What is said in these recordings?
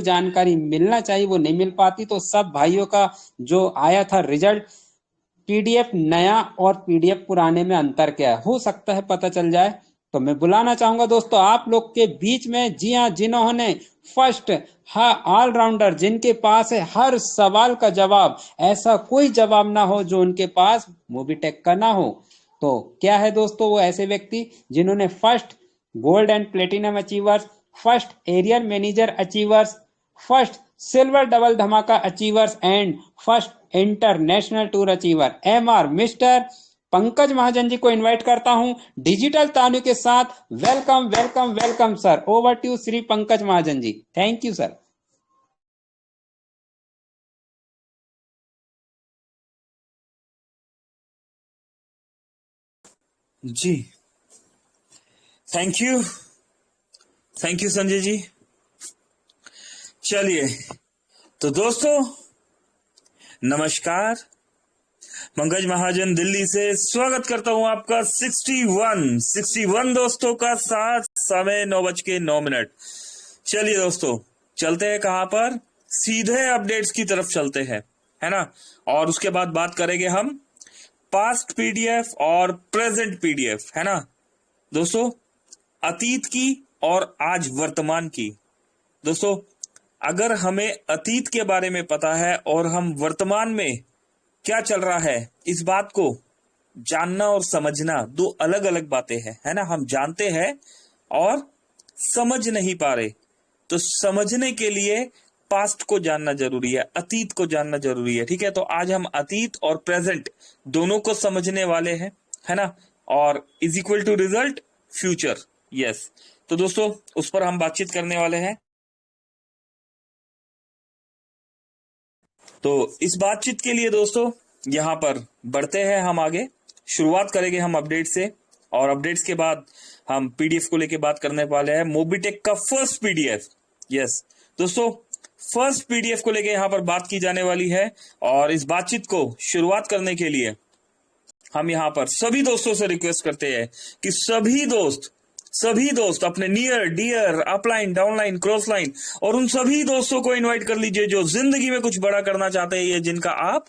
जानकारी मिलना चाहिए वो नहीं मिल पाती। तो सब भाइयों का जो आया था रिजल्ट, पीडीएफ नया और पीडीएफ पुराने में अंतर क्या है, हो सकता है पता चल जाए। तो मैं बुलाना चाहूंगा दोस्तों आप लोग के बीच में, जी हाँ, जिन्होंने फर्स्ट ऑलराउंडर, जिनके पास है हर सवाल का जवाब, ऐसा कोई जवाब ना हो जो उनके पास मोबीटेक का ना हो। तो क्या है दोस्तों, वो ऐसे व्यक्ति जिन्होंने first gold and platinum achievers, first area manager achievers, first silver double धमाका achievers and first international tour achiever MR mister Pankaj Mahajan ji को इनवाइट करता हूं डिजिटल तानु के साथ। Welcome welcome welcome sir, over to Shri Pankaj Mahajan ji. Thank you sir. जी thank you Sanjay ji. चलिए तो दोस्तों नमस्कार, पंकज महाजन दिल्ली से स्वागत करता हूं आपका 61 दोस्तों का साथ, समय 9:09। चलिए दोस्तों चलते हैं कहां पर, सीधे अपडेट्स की तरफ चलते हैं, है ना। और उसके बाद बात करेंगे हम पास्ट पीडीएफ और प्रेजेंट पीडीएफ, है ना दोस्तों, अतीत की और आज वर्तमान की। दोस्तों अगर हमें अतीत के बारे में पता है और हम वर्तमान में क्या चल रहा है, इस बात को जानना और समझना दो अलग अलग बातें हैं, है ना। हम जानते हैं और समझ नहीं पा रहे, तो समझने के लिए पास्ट को जानना जरूरी है, अतीत को जानना जरूरी है, ठीक है। तो आज हम अतीत और प्रेजेंट दोनों को समझने वाले हैं, है ना। और is equal to result future, yes. तो दोस्तों उस पर हम बातचीत करने वाले हैं। तो इस बातचीत के लिए दोस्तों यहां पर बढ़ते हैं हम आगे, शुरुआत करेंगे हम अपडेट से, और अपडेट्स के बाद हम पीडीएफ को लेके बात करने वाले हैं, मोबीटेक का फर्स्ट पीडीएफ। यस दोस्तों, फर्स्ट पीडीएफ को लेके यहां पर बात की जाने वाली है। और इस बातचीत को शुरुआत करने के लिए हम यहां पर सभी दोस्तों से रिक्वेस्ट करते हैं कि सभी दोस्त अपने near dear upline downline cross line और उन सभी दोस्तों को इनवाइट कर लीजिए जो जिंदगी में कुछ बड़ा करना चाहते हैं या जिनका आप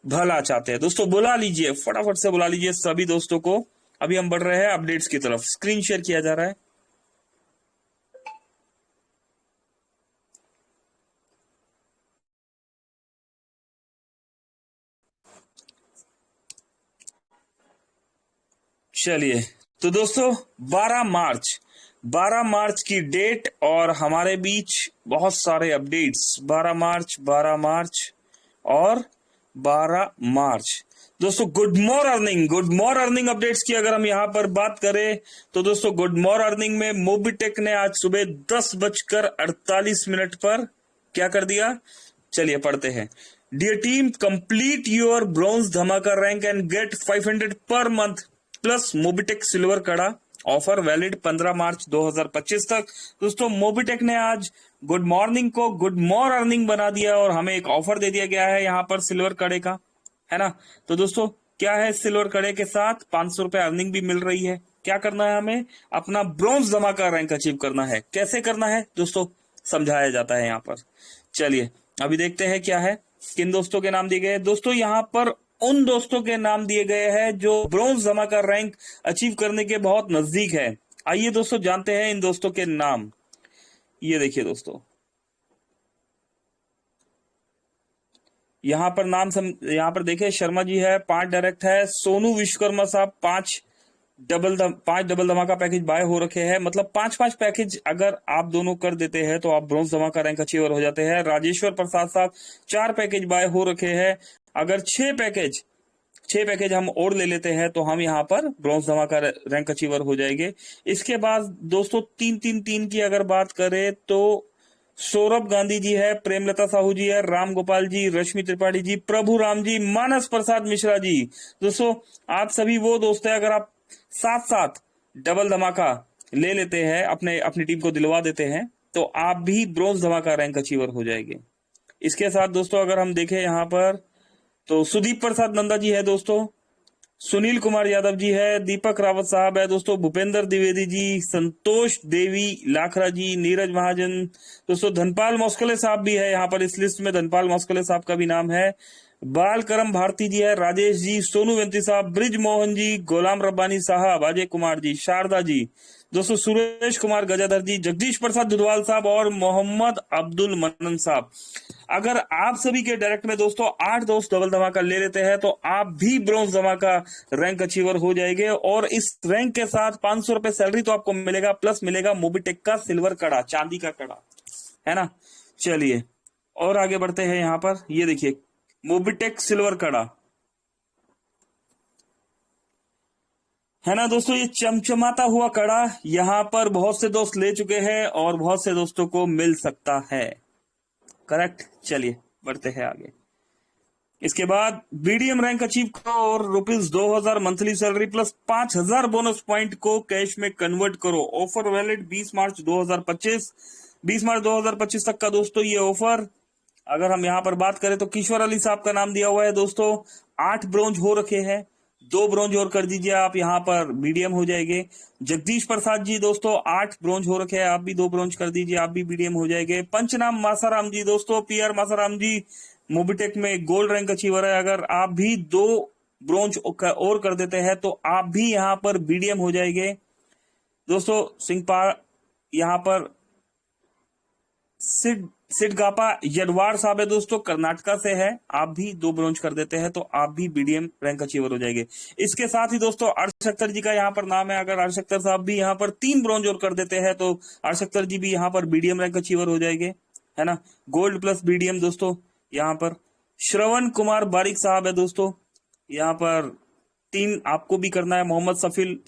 भला चाहते हैं। दोस्तों बुला लीजिए, फटाफट से बुला लीजिए सभी दोस्तों को। अभी हम बढ़ रहे हैं अपडेट्स की तरफ, स्क्रीन शेयर किया जा रहा है। चलिए तो दोस्तों 12 मार्च की डेट और हमारे बीच बहुत सारे अपडेट्स, 12 मार्च और 12 मार्च। दोस्तों गुड मॉर्निंग अपडेट्स की अगर हम यहां पर बात करें तो दोस्तों गुड मॉर्निंग में मोबीटेक ने आज सुबह 10:48 पर क्या कर दिया, चलिए पढ़ते हैं। Dear team, complete your bronze धमाका rank and get 500 per month plus Mobitech silver कड़ा ऑफर वैलिड 15 मार्च 2025 तक। दोस्तों मोबीटेक ने आज गुड मॉर्निंग को गुड मोर अर्निंग बना दिया और हमें एक ऑफर दे दिया गया है यहाँ पर सिल्वर कड़े का, है ना। तो दोस्तों क्या है, सिल्वर कड़े के साथ 500 रुपए अर्निंग भी मिल रही है। क्या करना है, हमें अपना ब्रॉन्ज धमाका रैंक अचीव करना है। कैसे करना है दोस्तों, समझाया जाता है यहाँ पर। चलिए अभी देखते हैं क्या है, किन दोस्तों के नाम दिए गए। दोस्तों यहाँ पर उन दोस्तों के नाम दिए गए हैं जो ब्रॉन्ज धमाका रैंक अचीव करने के बहुत नजदीक है। आइए दोस्तों जानते हैं इन दोस्तों के नाम। ये देखिए दोस्तों, यहाँ पर यहाँ पर देखिए, शर्मा जी है 5 डायरेक्ट है, सोनू विश्वकर्मा साहब 5 डबल धमाका पैकेज बाय हो रखे हैं। मतलब 5 पैकेज अगर आप दोनों कर देते हैं तो आप ब्रॉन्ज धमाका रैंक अचीवर हो जाते हैं। राजेश्वर प्रसाद साहब 4 पैकेज बाय हो रखे हैं। अगर 6 पैकेज हम और ले लेते हैं तो हम यहाँ पर ब्रॉन्ज धमाका रैंक अचीवर हो जाएंगे। इसके बाद दोस्तों 3-3-3 की अगर बात करें तो सौरभ गांधी जी है, प्रेमलता साहू जी है, राम गोपाल जी, रश्मि त्रिपाठी जी, प्रभु राम जी, मानस प्रसाद मिश्रा जी। दोस्तों आप सभी वो दोस्त है, अगर आप साथ साथ डबल धमाका ले लेते हैं, अपनी टीम को दिलवा देते हैं, तो आप भी ब्रॉन्ज धमाका रैंक अचीवर हो जाएंगे। इसके साथ दोस्तों अगर हम देखें यहाँ पर तो सुदीप प्रसाद नंदा जी है दोस्तों, सुनील कुमार यादव जी है, दीपक रावत साहब है दोस्तों, भूपेंद्र द्विवेदी जी, संतोष देवी लाखरा जी, नीरज महाजन दोस्तों, धनपाल मौस्कले साहब भी है यहाँ पर, इस लिस्ट में धनपाल मौस्कले साहब का भी नाम है, बालकरम भारती जी है, राजेश जी, सोनू वेंती साहब, ब्रिज मोहन जी, गुलाम रब्बानी साहब, अजय कुमार जी, शारदा जी दोस्तों, सुरेश कुमार गजाधर जी, जगदीश प्रसाद दुधवाल साहब और मोहम्मद अब्दुल मनन साहब। अगर आप सभी के डायरेक्ट में दोस्तों 8 दोस्त डबल धमाका ले लेते हैं तो आप भी ब्रॉन्ज धमाका रैंक अचीवर हो जाएंगे, और इस रैंक के साथ 500 रुपए सैलरी तो आपको मिलेगा, प्लस मिलेगा मोबिटेक का सिल्वर कड़ा, चांदी का कड़ा, है ना। चलिए और आगे बढ़ते हैं। यहाँ पर ये देखिए मोबिटेक सिल्वर कड़ा, है ना दोस्तों, ये चमचमाता हुआ कड़ा यहाँ पर बहुत से दोस्त ले चुके हैं और बहुत से दोस्तों को मिल सकता है, करेक्ट। चलिए बढ़ते हैं आगे। इसके बाद बीडीएम रैंक अचीव करो और ₹2000 monthly salary plus 5000 bonus point को कैश में कन्वर्ट करो। ऑफर वैलिड 20 मार्च 2025, 20 मार्च 2025 तक का दोस्तों ये ऑफर। अगर हम यहाँ पर बात करें तो किशोर अली साहब का नाम दिया हुआ है दोस्तों, 8 ब्रोंज हो रखे हैं, 2 ब्रोंज और कर दीजिए आप, यहाँ पर बीडीएम हो जाएंगे। जगदीश प्रसाद जी दोस्तों 8 ब्रोंज हो रखे हैं, आप भी 2 ब्रोंज कर दीजिए, आप भी बीडीएम हो जाएंगे। पंचनाम मासाराम जी दोस्तों, पीआर मासाराम जी मोबिटेक में गोल्ड रैंक अचीवर है, अगर आप भी 2 ब्रोंज और कर देते हैं तो आप भी यहाँ पर बीडीएम हो जाएंगे दोस्तों। सिंहपाल यहाँ पर सिडगापा यडवाड़ साहब है दोस्तों, कर्नाटका से है, आप भी 2 ब्रोंज कर देते हैं तो आप भी बीडीएम रैंक अचीवर हो जाएंगे। इसके साथ ही दोस्तों अर्श अख्तर जी का यहाँ पर नाम है, अगर अर्श अख्तर साहब भी यहाँ पर 3 ब्रोंज और कर देते हैं तो अर्श अख्तर जी भी यहाँ पर बीडीएम रैंक अचीवर हो जाएंगे, है ना। गोल्ड प्लस बीडीएम दोस्तों। यहाँ पर श्रवण कुमार बारिक साहब है दोस्तों, यहाँ पर 3 आपको भी करना है। मोहम्मद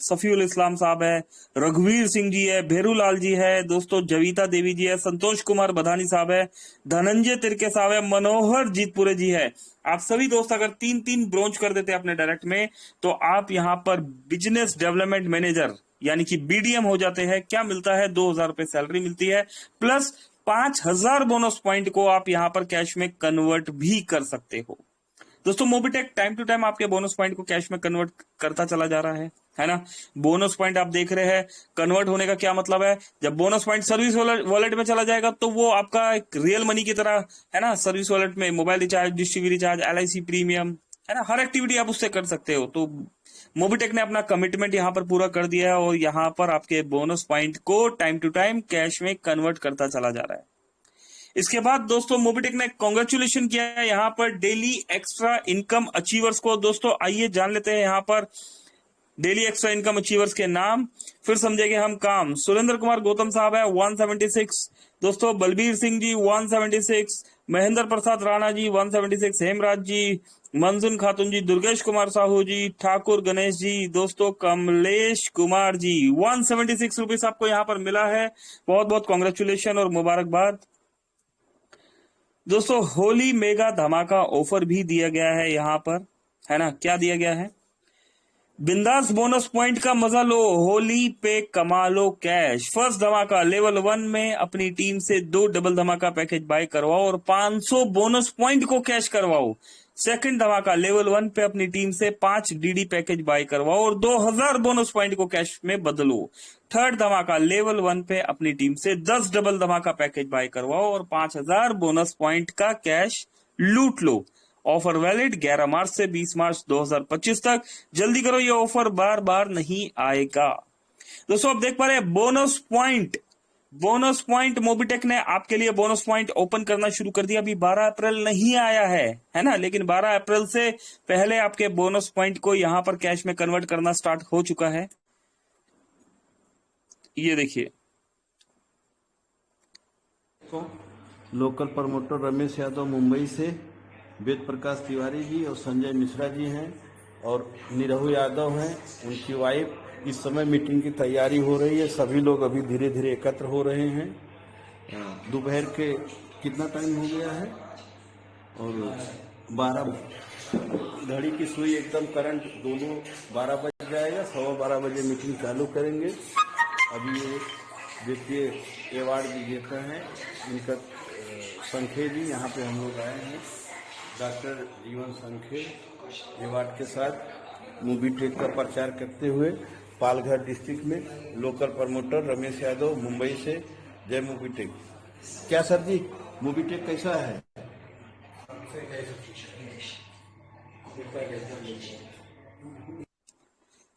सफीउल इस्लाम साहब है, रघुवीर सिंह जी है, भेरूलाल जी है दोस्तों, जविता देवी जी है, संतोष कुमार बधानी साहब है, धनंजय तिरके साहब है, मनोहर जीतपुरे जी है। आप सभी दोस्त अगर 3-3 ब्रोंज कर देते हैं अपने डायरेक्ट में तो आप यहाँ पर बिजनेस डेवलपमेंट मैनेजर यानी कि बीडीएम हो जाते हैं। क्या मिलता है, 2000 रुपए सैलरी मिलती है, प्लस 5000 बोनस पॉइंट को आप यहाँ पर कैश में कन्वर्ट भी कर सकते हो दोस्तों। मोबिटेक टाइम टू टाइम आपके बोनस पॉइंट को कैश में कन्वर्ट करता चला जा रहा है ना। बोनस पॉइंट आप देख रहे हैं, कन्वर्ट होने का क्या मतलब है, जब बोनस पॉइंट सर्विस वॉलेट में चला जाएगा तो वो आपका एक रियल मनी की तरह है ना। सर्विस वॉलेट में mobile recharge, dish TV recharge, LIC premium, है ना, हर एक्टिविटी आप उससे कर सकते हो। तो मोबिटेक ने अपना कमिटमेंट यहाँ पर पूरा कर दिया है और यहाँ पर आपके बोनस पॉइंट को टाइम टू टाइम कैश में कन्वर्ट करता चला जा रहा है। इसके बाद दोस्तों मोबिटेक ने कांग्रेचुलेशन किया है यहाँ पर डेली एक्स्ट्रा इनकम अचीवर्स को। दोस्तों आइए जान लेते हैं यहाँ पर डेली एक्स्ट्रा इनकम अचीवर्स के नाम, फिर समझेंगे हम काम। सुरेंद्र कुमार गौतम साहब है 176 दोस्तों, बलबीर सिंह जी 176, महेंद्र प्रसाद राणा जी 176, हेमराज जी, मंजुन खातून जी, दुर्गेश कुमार साहू जी, ठाकुर गणेश जी दोस्तों, कमलेश कुमार जी 176 रुपीज आपको यहाँ पर मिला है। बहुत बहुत कॉन्ग्रेचुलेशन और मुबारकबाद दोस्तों। होली मेगा धमाका ऑफर भी दिया गया है यहाँ पर, है ना। क्या दिया गया है, बिंदास बोनस पॉइंट का मजा लो, होली पे कमा लो कैश। फर्स्ट धमाका लेवल 1 में अपनी टीम से 2 डबल धमाका पैकेज बाय करवाओ और 500 बोनस पॉइंट को कैश करवाओ। सेकंड धमाका लेवल 1 पे अपनी टीम से 5 डीडी पैकेज बाय करवाओ और 2000 बोनस पॉइंट को कैश में बदलो। थर्ड धमाका लेवल 1 पे अपनी टीम से 10 डबल धमाका पैकेज बाय करवाओ और 5000 बोनस पॉइंट का कैश लूट लो। ऑफर वैलिड 11 मार्च से 20 मार्च 2025 तक। जल्दी करो, ये ऑफर बार बार नहीं आएगा दोस्तों। अब देख पा रहे हैं बोनस पॉइंट मोबिटेक ने आपके लिए बोनस पॉइंट ओपन करना शुरू कर दिया। अभी 12 अप्रैल नहीं आया है ना, लेकिन 12 अप्रैल से पहले आपके बोनस पॉइंट को यहां पर कैश में कन्वर्ट करना स्टार्ट हो चुका है। ये देखिए लोकल प्रमोटर रमेश यादव मुंबई से, वेद प्रकाश तिवारी जी और संजय मिश्रा जी हैं और निरहु यादव हैं, उनकी वाइफ। इस समय मीटिंग की तैयारी हो रही है, सभी लोग अभी धीरे धीरे एकत्र हो रहे हैं। दोपहर के कितना टाइम हो गया है और 12 घड़ी की सुई एकदम करंट, दोनों 12 बज जाएगा, 12:15 बजे मीटिंग चालू करेंगे। अभी ये देखिए अवार्ड विजेता हैं, इनका संखे जी यहाँ पे हम लोग आए हैं, डॉक्टर जीवन संखे अवार्ड के साथ। मूवी टेक का प्रचार करते हुए पालघर डिस्ट्रिक्ट में लोकल प्रमोटर रमेश यादव मुंबई से। जय मूवी टेक। क्या सर जी, मूवी टेक कैसा है?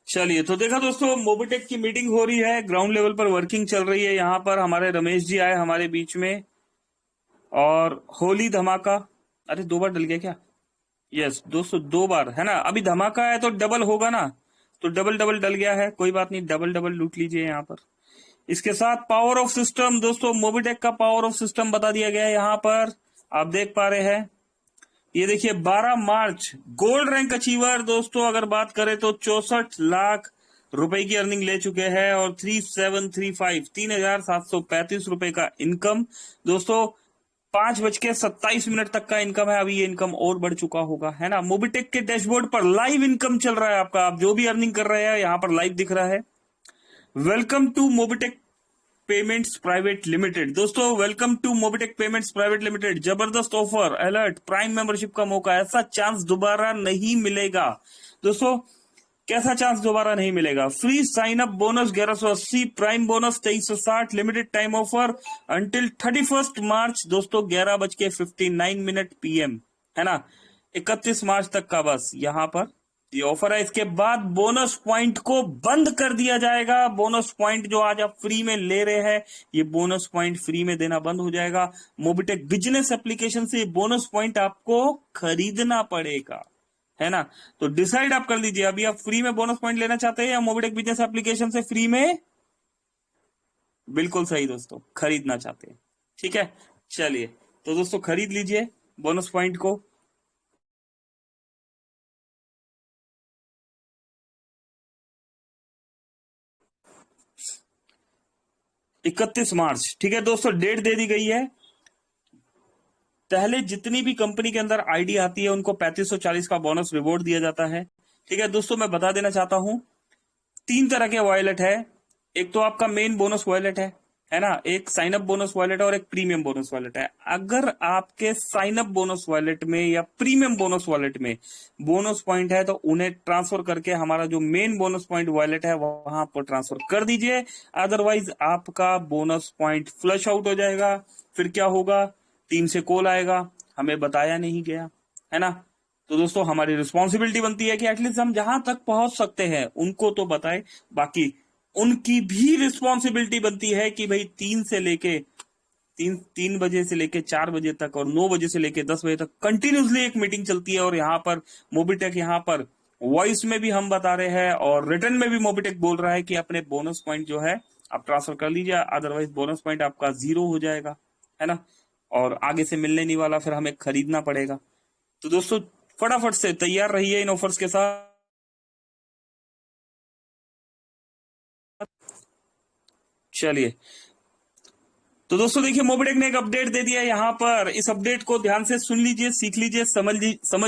चलिए, तो देखा दोस्तों, मोबिटेक की मीटिंग हो रही है, ग्राउंड लेवल पर वर्किंग चल रही है। यहाँ पर हमारे रमेश जी आए हमारे बीच में, और होली धमाका, अरे 2 बार डल गया क्या? यस दोस्तों, 2 बार है ना। अभी धमाका है तो डबल होगा ना, तो डबल डबल डल गया है, कोई बात नहीं, डबल डबल लूट लीजिए यहाँ पर। इसके साथ पावर ऑफ सिस्टम दोस्तों, मोबिटेक का पावर ऑफ सिस्टम बता दिया गया है यहाँ पर, आप देख पा रहे हैं। ये देखिए 12 मार्च गोल्ड रैंक अचीवर दोस्तों, अगर बात करें तो 64 लाख रुपए की अर्निंग ले चुके हैं, और 3735 रुपए का इनकम दोस्तों। 5:27 तक का इनकम है, अभी ये इनकम और बढ़ चुका होगा, है ना। मोबिटेक के डैशबोर्ड पर लाइव इनकम चल रहा है आपका, आप जो भी अर्निंग कर रहे हैं यहाँ पर लाइव दिख रहा है। Welcome to Mobitech payments private limited दोस्तों, welcome to Mobitech payments private limited. जबरदस्त ऑफर, अलर्ट, प्राइम मेंबरशिप का मौका, ऐसा चांस दोबारा नहीं मिलेगा दोस्तों। कैसा चांस दोबारा नहीं मिलेगा? Free sign up bonus 1180, prime bonus 2360, limited time offer until 31 March दोस्तों, 11:59 PM, है ना। 31 मार्च तक का बस यहाँ पर ये ऑफर है। इसके बाद बोनस पॉइंट को बंद कर दिया जाएगा। बोनस पॉइंट जो आज आप फ्री में ले रहे हैं, ये बोनस पॉइंट फ्री में देना बंद हो जाएगा। मोबिटेक बिजनेस एप्लीकेशन से बोनस पॉइंट आपको खरीदना पड़ेगा, है ना। तो डिसाइड आप कर लीजिए, अभी आप फ्री में बोनस पॉइंट लेना चाहते हैं या मोबिटेक बिजनेस एप्लीकेशन से फ्री में? बिल्कुल सही दोस्तों, खरीदना चाहते हैं, ठीक है। चलिए, तो दोस्तों खरीद लीजिए बोनस पॉइंट को। इकतीस मार्च, ठीक है दोस्तों, डेट दे दी गई है। पहले जितनी भी कंपनी के अंदर आईडी आती है उनको 3540 का बोनस रिवॉर्ड दिया जाता है, ठीक है दोस्तों। मैं बता देना चाहता हूं, 3 तरह के वॉलेट है। एक तो आपका मेन बोनस वॉलेट है ना, एक साइन अप बोनस वॉलेट है, और एक प्रीमियम बोनस वॉलेट है। अगर आपके साइन अप बोनस वॉलेट में या प्रीमियम बोनस वॉलेट में बोनस पॉइंट है, तो उन्हें ट्रांसफर करके हमारा जो मेन बोनस पॉइंट वॉलेट है वहां पर ट्रांसफर कर दीजिए। अदरवाइज आपका बोनस पॉइंट फ्लश आउट हो जाएगा। फिर क्या होगा? टीम से कॉल आएगा, हमें बताया नहीं गया, है ना। तो दोस्तों हमारी रिस्पॉन्सिबिलिटी बनती है कि एटलीस्ट हम जहां तक पहुंच सकते हैं उनको तो बताएं। बाकी उनकी भी रिस्पॉन्सिबिलिटी बनती है कि भाई 3 बजे से लेके 4 बजे तक और 9 बजे से लेके 10 बजे तक कंटिन्यूसली एक मीटिंग चलती है। और यहाँ पर मोबिटेक यहाँ पर वॉइस में भी हम बता रहे हैं और रिटर्न में भी मोबिटेक बोल रहा है कि अपने बोनस पॉइंट जो है आप ट्रांसफर कर लीजिए, अदरवाइज बोनस पॉइंट आपका 0 हो जाएगा, है ना। और आगे से मिलने नहीं वाला, फिर हमें खरीदना पड़ेगा। तो दोस्तों फटाफट से तैयार रहिए इन ऑफर्स के साथ। चलिए, तो दोस्तों देखिए मोबिटेक ने एक अपडेट दे दिया है यहाँ पर। इस अपडेट को ध्यान से सुन लीजिए, सीख लीजिए, समझ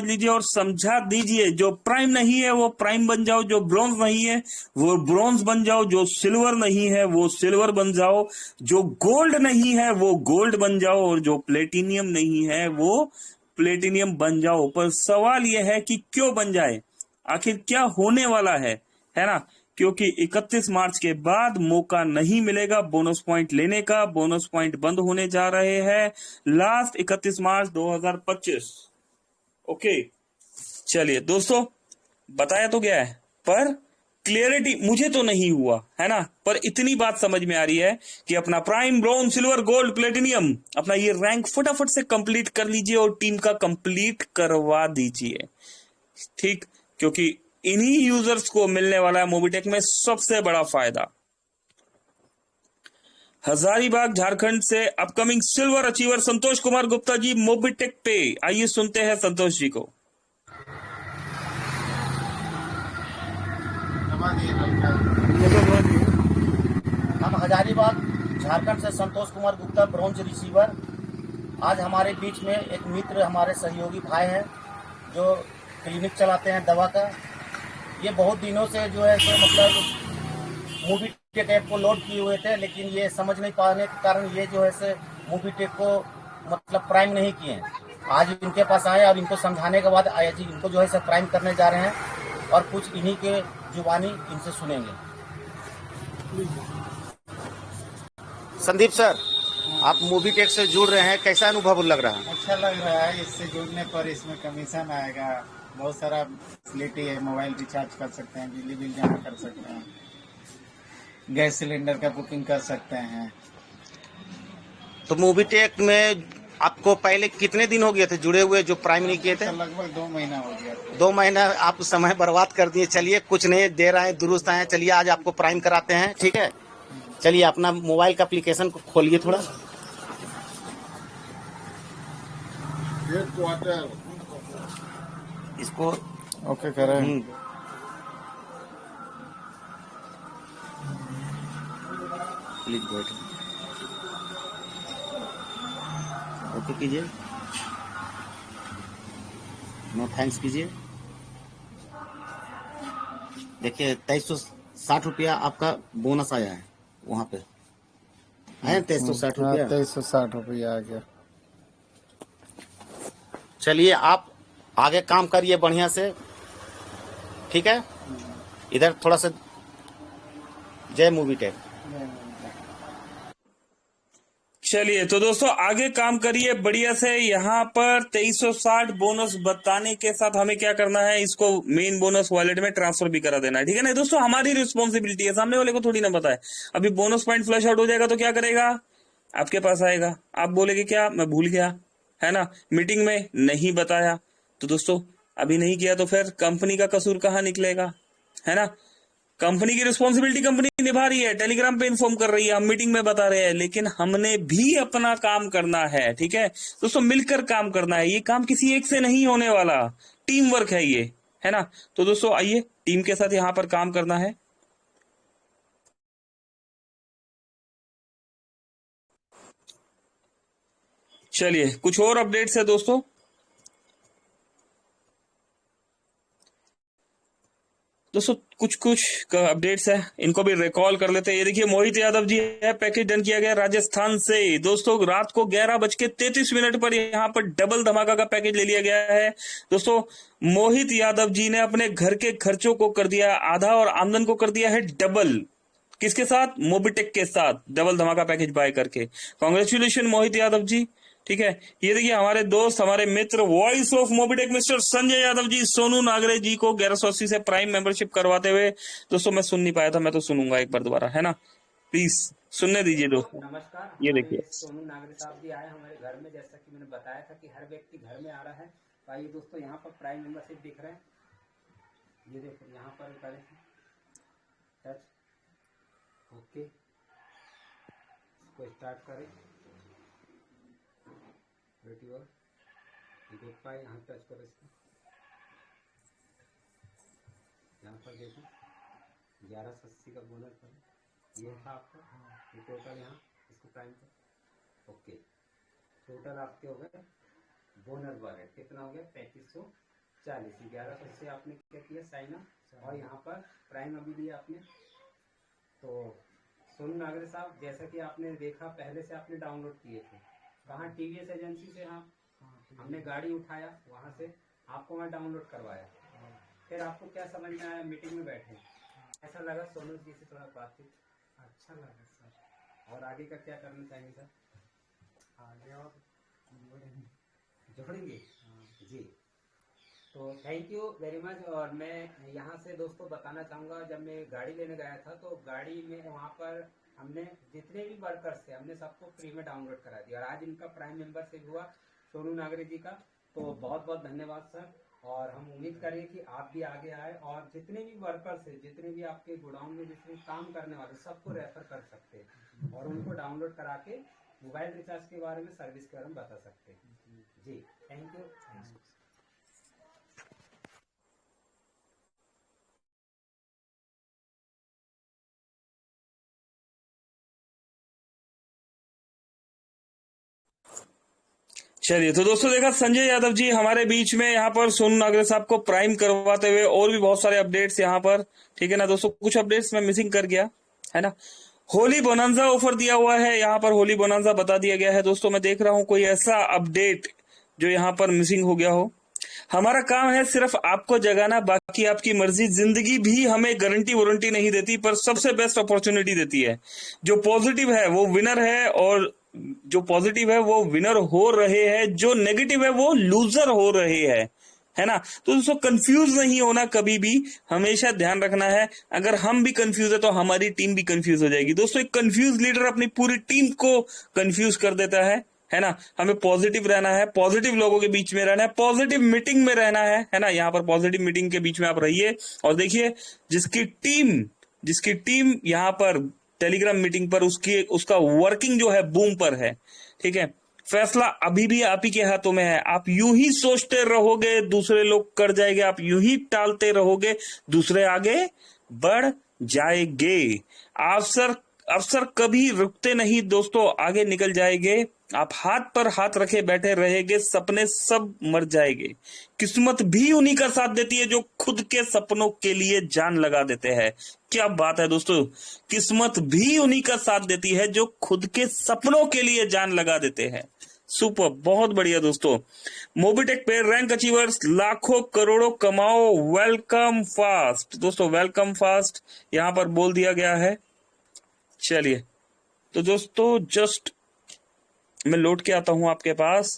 लीजिए और समझा दीजिए। जो प्राइम नहीं है वो प्राइम बन जाओ, जो ब्रॉन्ज नहीं है वो ब्रॉन्ज बन जाओ, जो सिल्वर नहीं है वो सिल्वर बन जाओ, जो गोल्ड नहीं है वो गोल्ड बन जाओ, और जो प्लेटिनियम नहीं है वो प्लेटिनियम बन जाओ। पर सवाल यह है कि क्यों बन जाए, आखिर क्या होने वाला है ना। क्योंकि 31 मार्च के बाद मौका नहीं मिलेगा बोनस पॉइंट लेने का। बोनस पॉइंट बंद होने जा रहे हैं लास्ट 31 मार्च 2025। ओके, चलिए दोस्तों, बताया तो गया है पर क्लियरिटी मुझे तो नहीं हुआ, है ना। पर इतनी बात समझ में आ रही है कि अपना prime, bronze, silver, gold, platinum, अपना ये रैंक फटाफट से कंप्लीट कर लीजिए और टीम का कंप्लीट करवा दीजिए, ठीक। क्योंकि इन्हीं यूजर्स को मिलने वाला है मोबिटेक में सबसे बड़ा फायदा। हजारीबाग झारखंड से upcoming silver achiever Santosh Kumar Gupta ji Mobitech पे, आइए सुनते हैं संतोष जी को। हम हजारीबाग झारखंड से संतोष कुमार गुप्ता, ब्रॉन्ज रिसीवर। आज हमारे बीच में एक मित्र, हमारे सहयोगी भाई हैं जो क्लिनिक चलाते हैं दवा का। ये बहुत दिनों से जो है सो मतलब मोबिटेक ऐप को लोड किए हुए थे, लेकिन ये समझ नहीं पाने के कारण ये जो है से मोबिटेक को मतलब प्राइम नहीं किए। आज इनके पास आए और इनको समझाने के बाद जी इनको जो है से प्राइम करने जा रहे हैं। और कुछ इन्हीं के जुबानी इनसे सुनेंगे। संदीप सर, आप मूवी टेक से जुड़ रहे हैं, कैसा अनुभव लग रहा है? अच्छा लग रहा है। इससे जुड़ने पर इसमें कमीशन आएगा, बहुत सारा फैसिलिटी है। मोबाइल रिचार्ज कर सकते हैं, बिजली बिल जमा कर सकते हैं, गैस सिलेंडर का बुकिंग कर सकते हैं। तो मूवी टेक में आपको पहले कितने दिन हो गए थे जुड़े हुए, जो प्राइम नहीं किए थे? तो लगभग 2 महीना हो गया। 2 महीना आप समय बर्बाद कर दिए। चलिए, कुछ नहीं दे रहे हैं, दुरुस्त आए। चलिए आज आपको प्राइम कराते हैं, ठीक है? चलिए अपना मोबाइल का एप्लीकेशन को खोलिए थोड़ा। इसको ओके करें। प्लीज वेट, ओके कीजिए, नो थैंक्स कीजिए। देखिए 2360 रुपया आपका बोनस आया है, वहाँ पे आया 2360 रुपया। 2360 रुपया आ गया। चलिए आप आगे काम करिए बढ़िया से, ठीक है? इधर थोड़ा सा जय मूवी टेक। चलिए तो दोस्तों आगे काम करिए बढ़िया से। यहाँ पर 2360 बोनस बताने के साथ हमें क्या करना है, इसको मेन बोनस वॉलेट में ट्रांसफर भी करा देना है, ठीक है ना दोस्तों? हमारी रिस्पॉन्सिबिलिटी है, सामने वाले को थोड़ी ना पता है। अभी बोनस पॉइंट फ्लश आउट हो जाएगा तो क्या करेगा, आपके पास आएगा, आप बोलेगे क्या मैं भूल गया, है ना, मीटिंग में नहीं बताया। तो दोस्तों अभी नहीं किया तो फिर कंपनी का कसूर कहाँ निकलेगा, है ना? कंपनी की रिस्पॉन्सिबिलिटी कंपनी निभा रही है, टेलीग्राम पे इन्फॉर्म कर रही है, हम मीटिंग में बता रहे हैं, लेकिन हमने भी अपना काम करना है, ठीक है दोस्तों? मिलकर काम करना है, ये काम किसी एक से नहीं होने वाला, टीम वर्क है ये, है ना? तो दोस्तों आइए टीम के साथ यहाँ पर काम करना है। चलिए कुछ और अपडेट्स है दोस्तों। दोस्तों कुछ अपडेट्स है, इनको भी रिकॉल कर लेते हैं। ये देखिए मोहित यादव जी है, पैकेज डन किया गया राजस्थान से। दोस्तों रात को 11:33 पर यहाँ पर डबल धमाका का पैकेज ले लिया गया है। दोस्तों मोहित यादव जी ने अपने घर के खर्चों को कर दिया आधा और आमदन को कर दिया है डबल। किसके साथ? मोबिटेक के साथ डबल धमाका पैकेज बाय करके। कांग्रेचुलेशन मोहित यादव जी, ठीक है? ये देखिए हमारे दोस्त, हमारे मित्र, voice of Mobitech mister Sanjay Yadav ji Sonu Nagare ji को 1180 से प्राइम मेंबरशिप करवाते हुए। दोस्तों मैं सुन नहीं पाया था, मैं तो सुनूंगा एक बार दोबारा, है ना? प्लीज सुनने दीजिए दोस्तों। नमस्कार, ये देखिए सोनू नागरे साहब जी आए हमारे घर में। जैसा कि मैंने बताया था कि हर व्यक्ति घर में आ रहा है। तो आइए दोस्तों, यहाँ पर प्राइम मेंबरशिप दिख रहे हैं, ये देखो यहाँ पर करें टच, ओके, इसको स्टार्ट करें, देख पाए, यहाँ टच करो इसको, यहाँ पर देखो 1180 का बोनस पर ये था आपका, ये टोटल यहाँ इसको प्राइम पर, ओके, टोटल आपके हो गए बोनस बार है, कितना हो गया 3540। 1100 से आपने क्या किया, साइन अप, और यहाँ पर प्राइम अभी लिया आपने। तो सोनू नागरे साहब, जैसा कि आपने देखा पहले से आपने डाउनलोड किए थे, कहाँ टीवीएस एजेंसी से हमने गाड़ी उठाया, वहाँ से आपको मैं डाउनलोड करवाया। फिर आपको क्या समझ में आया, मीटिंग में बैठे ऐसा लगा सोनू जी से थोड़ा बातचीत अच्छा लगा सर। और आगे का क्या करना चाहेंगे सर? आगे और जोड़ेंगे जी। तो थैंक यू वेरी मच। और मैं यहाँ से दोस्तों बताना चाहूँगा, जब मैं गाड़ी लेने गया था तो गाड़ी में वहाँ पर हमने जितने भी वर्कर्स थे हमने सबको फ्री में डाउनलोड करा दिया, और आज इनका प्राइम मेंबरशिप हुआ सोनू नागरे जी का। तो बहुत बहुत धन्यवाद सर, और हम उम्मीद करें कि आप भी आगे आए, और जितने भी वर्कर्स हैं, जितने भी आपके गोडाउन में जितने काम करने वाले, सबको रेफर कर सकते हैं और उनको डाउनलोड करा के मोबाइल रिचार्ज के बारे में, सर्विस के बारे में बता सकते हैं जी। Thank you. चलिए तो दोस्तों देखा संजय यादव जी हमारे बीच में यहाँ पर सोनू नागरे साहब को प्राइम करवाते हुए, और भी बहुत सारे अपडेट्स यहाँ पर, ठीक है ना दोस्तों? कुछ अपडेट्स मैं मिसिंग कर गया, है ना? होली बोनांजा ऑफर दिया हुआ है, यहाँ पर होली बोनांजा बता दिया गया है। दोस्तों मैं देख रहा हूँ कोई ऐसा अपडेट जो यहाँ पर मिसिंग हो गया हो। हमारा काम है सिर्फ आपको जगाना, बाकी आपकी मर्जी। जिंदगी भी हमें गारंटी वारंटी नहीं देती, पर सबसे बेस्ट अपॉर्चुनिटी देती है। जो पॉजिटिव है वो विनर है, और जो पॉजिटिव है वो विनर हो रहे हैं, जो नेगेटिव है वो लूजर हो रहे हैं, है ना। तो दोस्तों कंफ्यूज नहीं होना कभी भी, हमेशा ध्यान रखना है। अगर हम भी कंफ्यूज है तो हमारी टीम भी कंफ्यूज हो जाएगी। दोस्तों एक कंफ्यूज लीडर अपनी पूरी टीम को कंफ्यूज कर देता है ना। हमें पॉजिटिव रहना है, पॉजिटिव लोगों के बीच में रहना है, पॉजिटिव मीटिंग में रहना है ना। यहाँ पर पॉजिटिव मीटिंग के बीच में आप रहिए, और देखिए जिसकी टीम यहाँ पर टेलीग्राम मीटिंग पर उसका वर्किंग जो है बूम पर है, ठीक है। फैसला अभी भी आप ही के हाथों में है। आप यूं ही सोचते रहोगे दूसरे लोग कर जाएंगे, आप यूं ही टालते रहोगे दूसरे आगे बढ़ जाएंगे। अवसर कभी रुकते नहीं दोस्तों, आगे निकल जाएंगे। आप हाथ पर हाथ रखे बैठे रहेंगे, सपने सब मर जाएंगे। किस्मत भी उन्हीं का साथ देती है जो खुद के सपनों के लिए जान लगा देते हैं। क्या बात है दोस्तों, किस्मत भी उन्हीं का साथ देती है जो खुद के सपनों के लिए जान लगा देते हैं। सुपर, बहुत बढ़िया दोस्तों। मोबीटेक पे रैंक अचीवर्स लाखों करोड़ों कमाओ, वेलकम फास्ट। दोस्तों वेलकम फास्ट यहां पर बोल दिया गया है। चलिए तो दोस्तों जस्ट मैं लौट के आता हूं आपके पास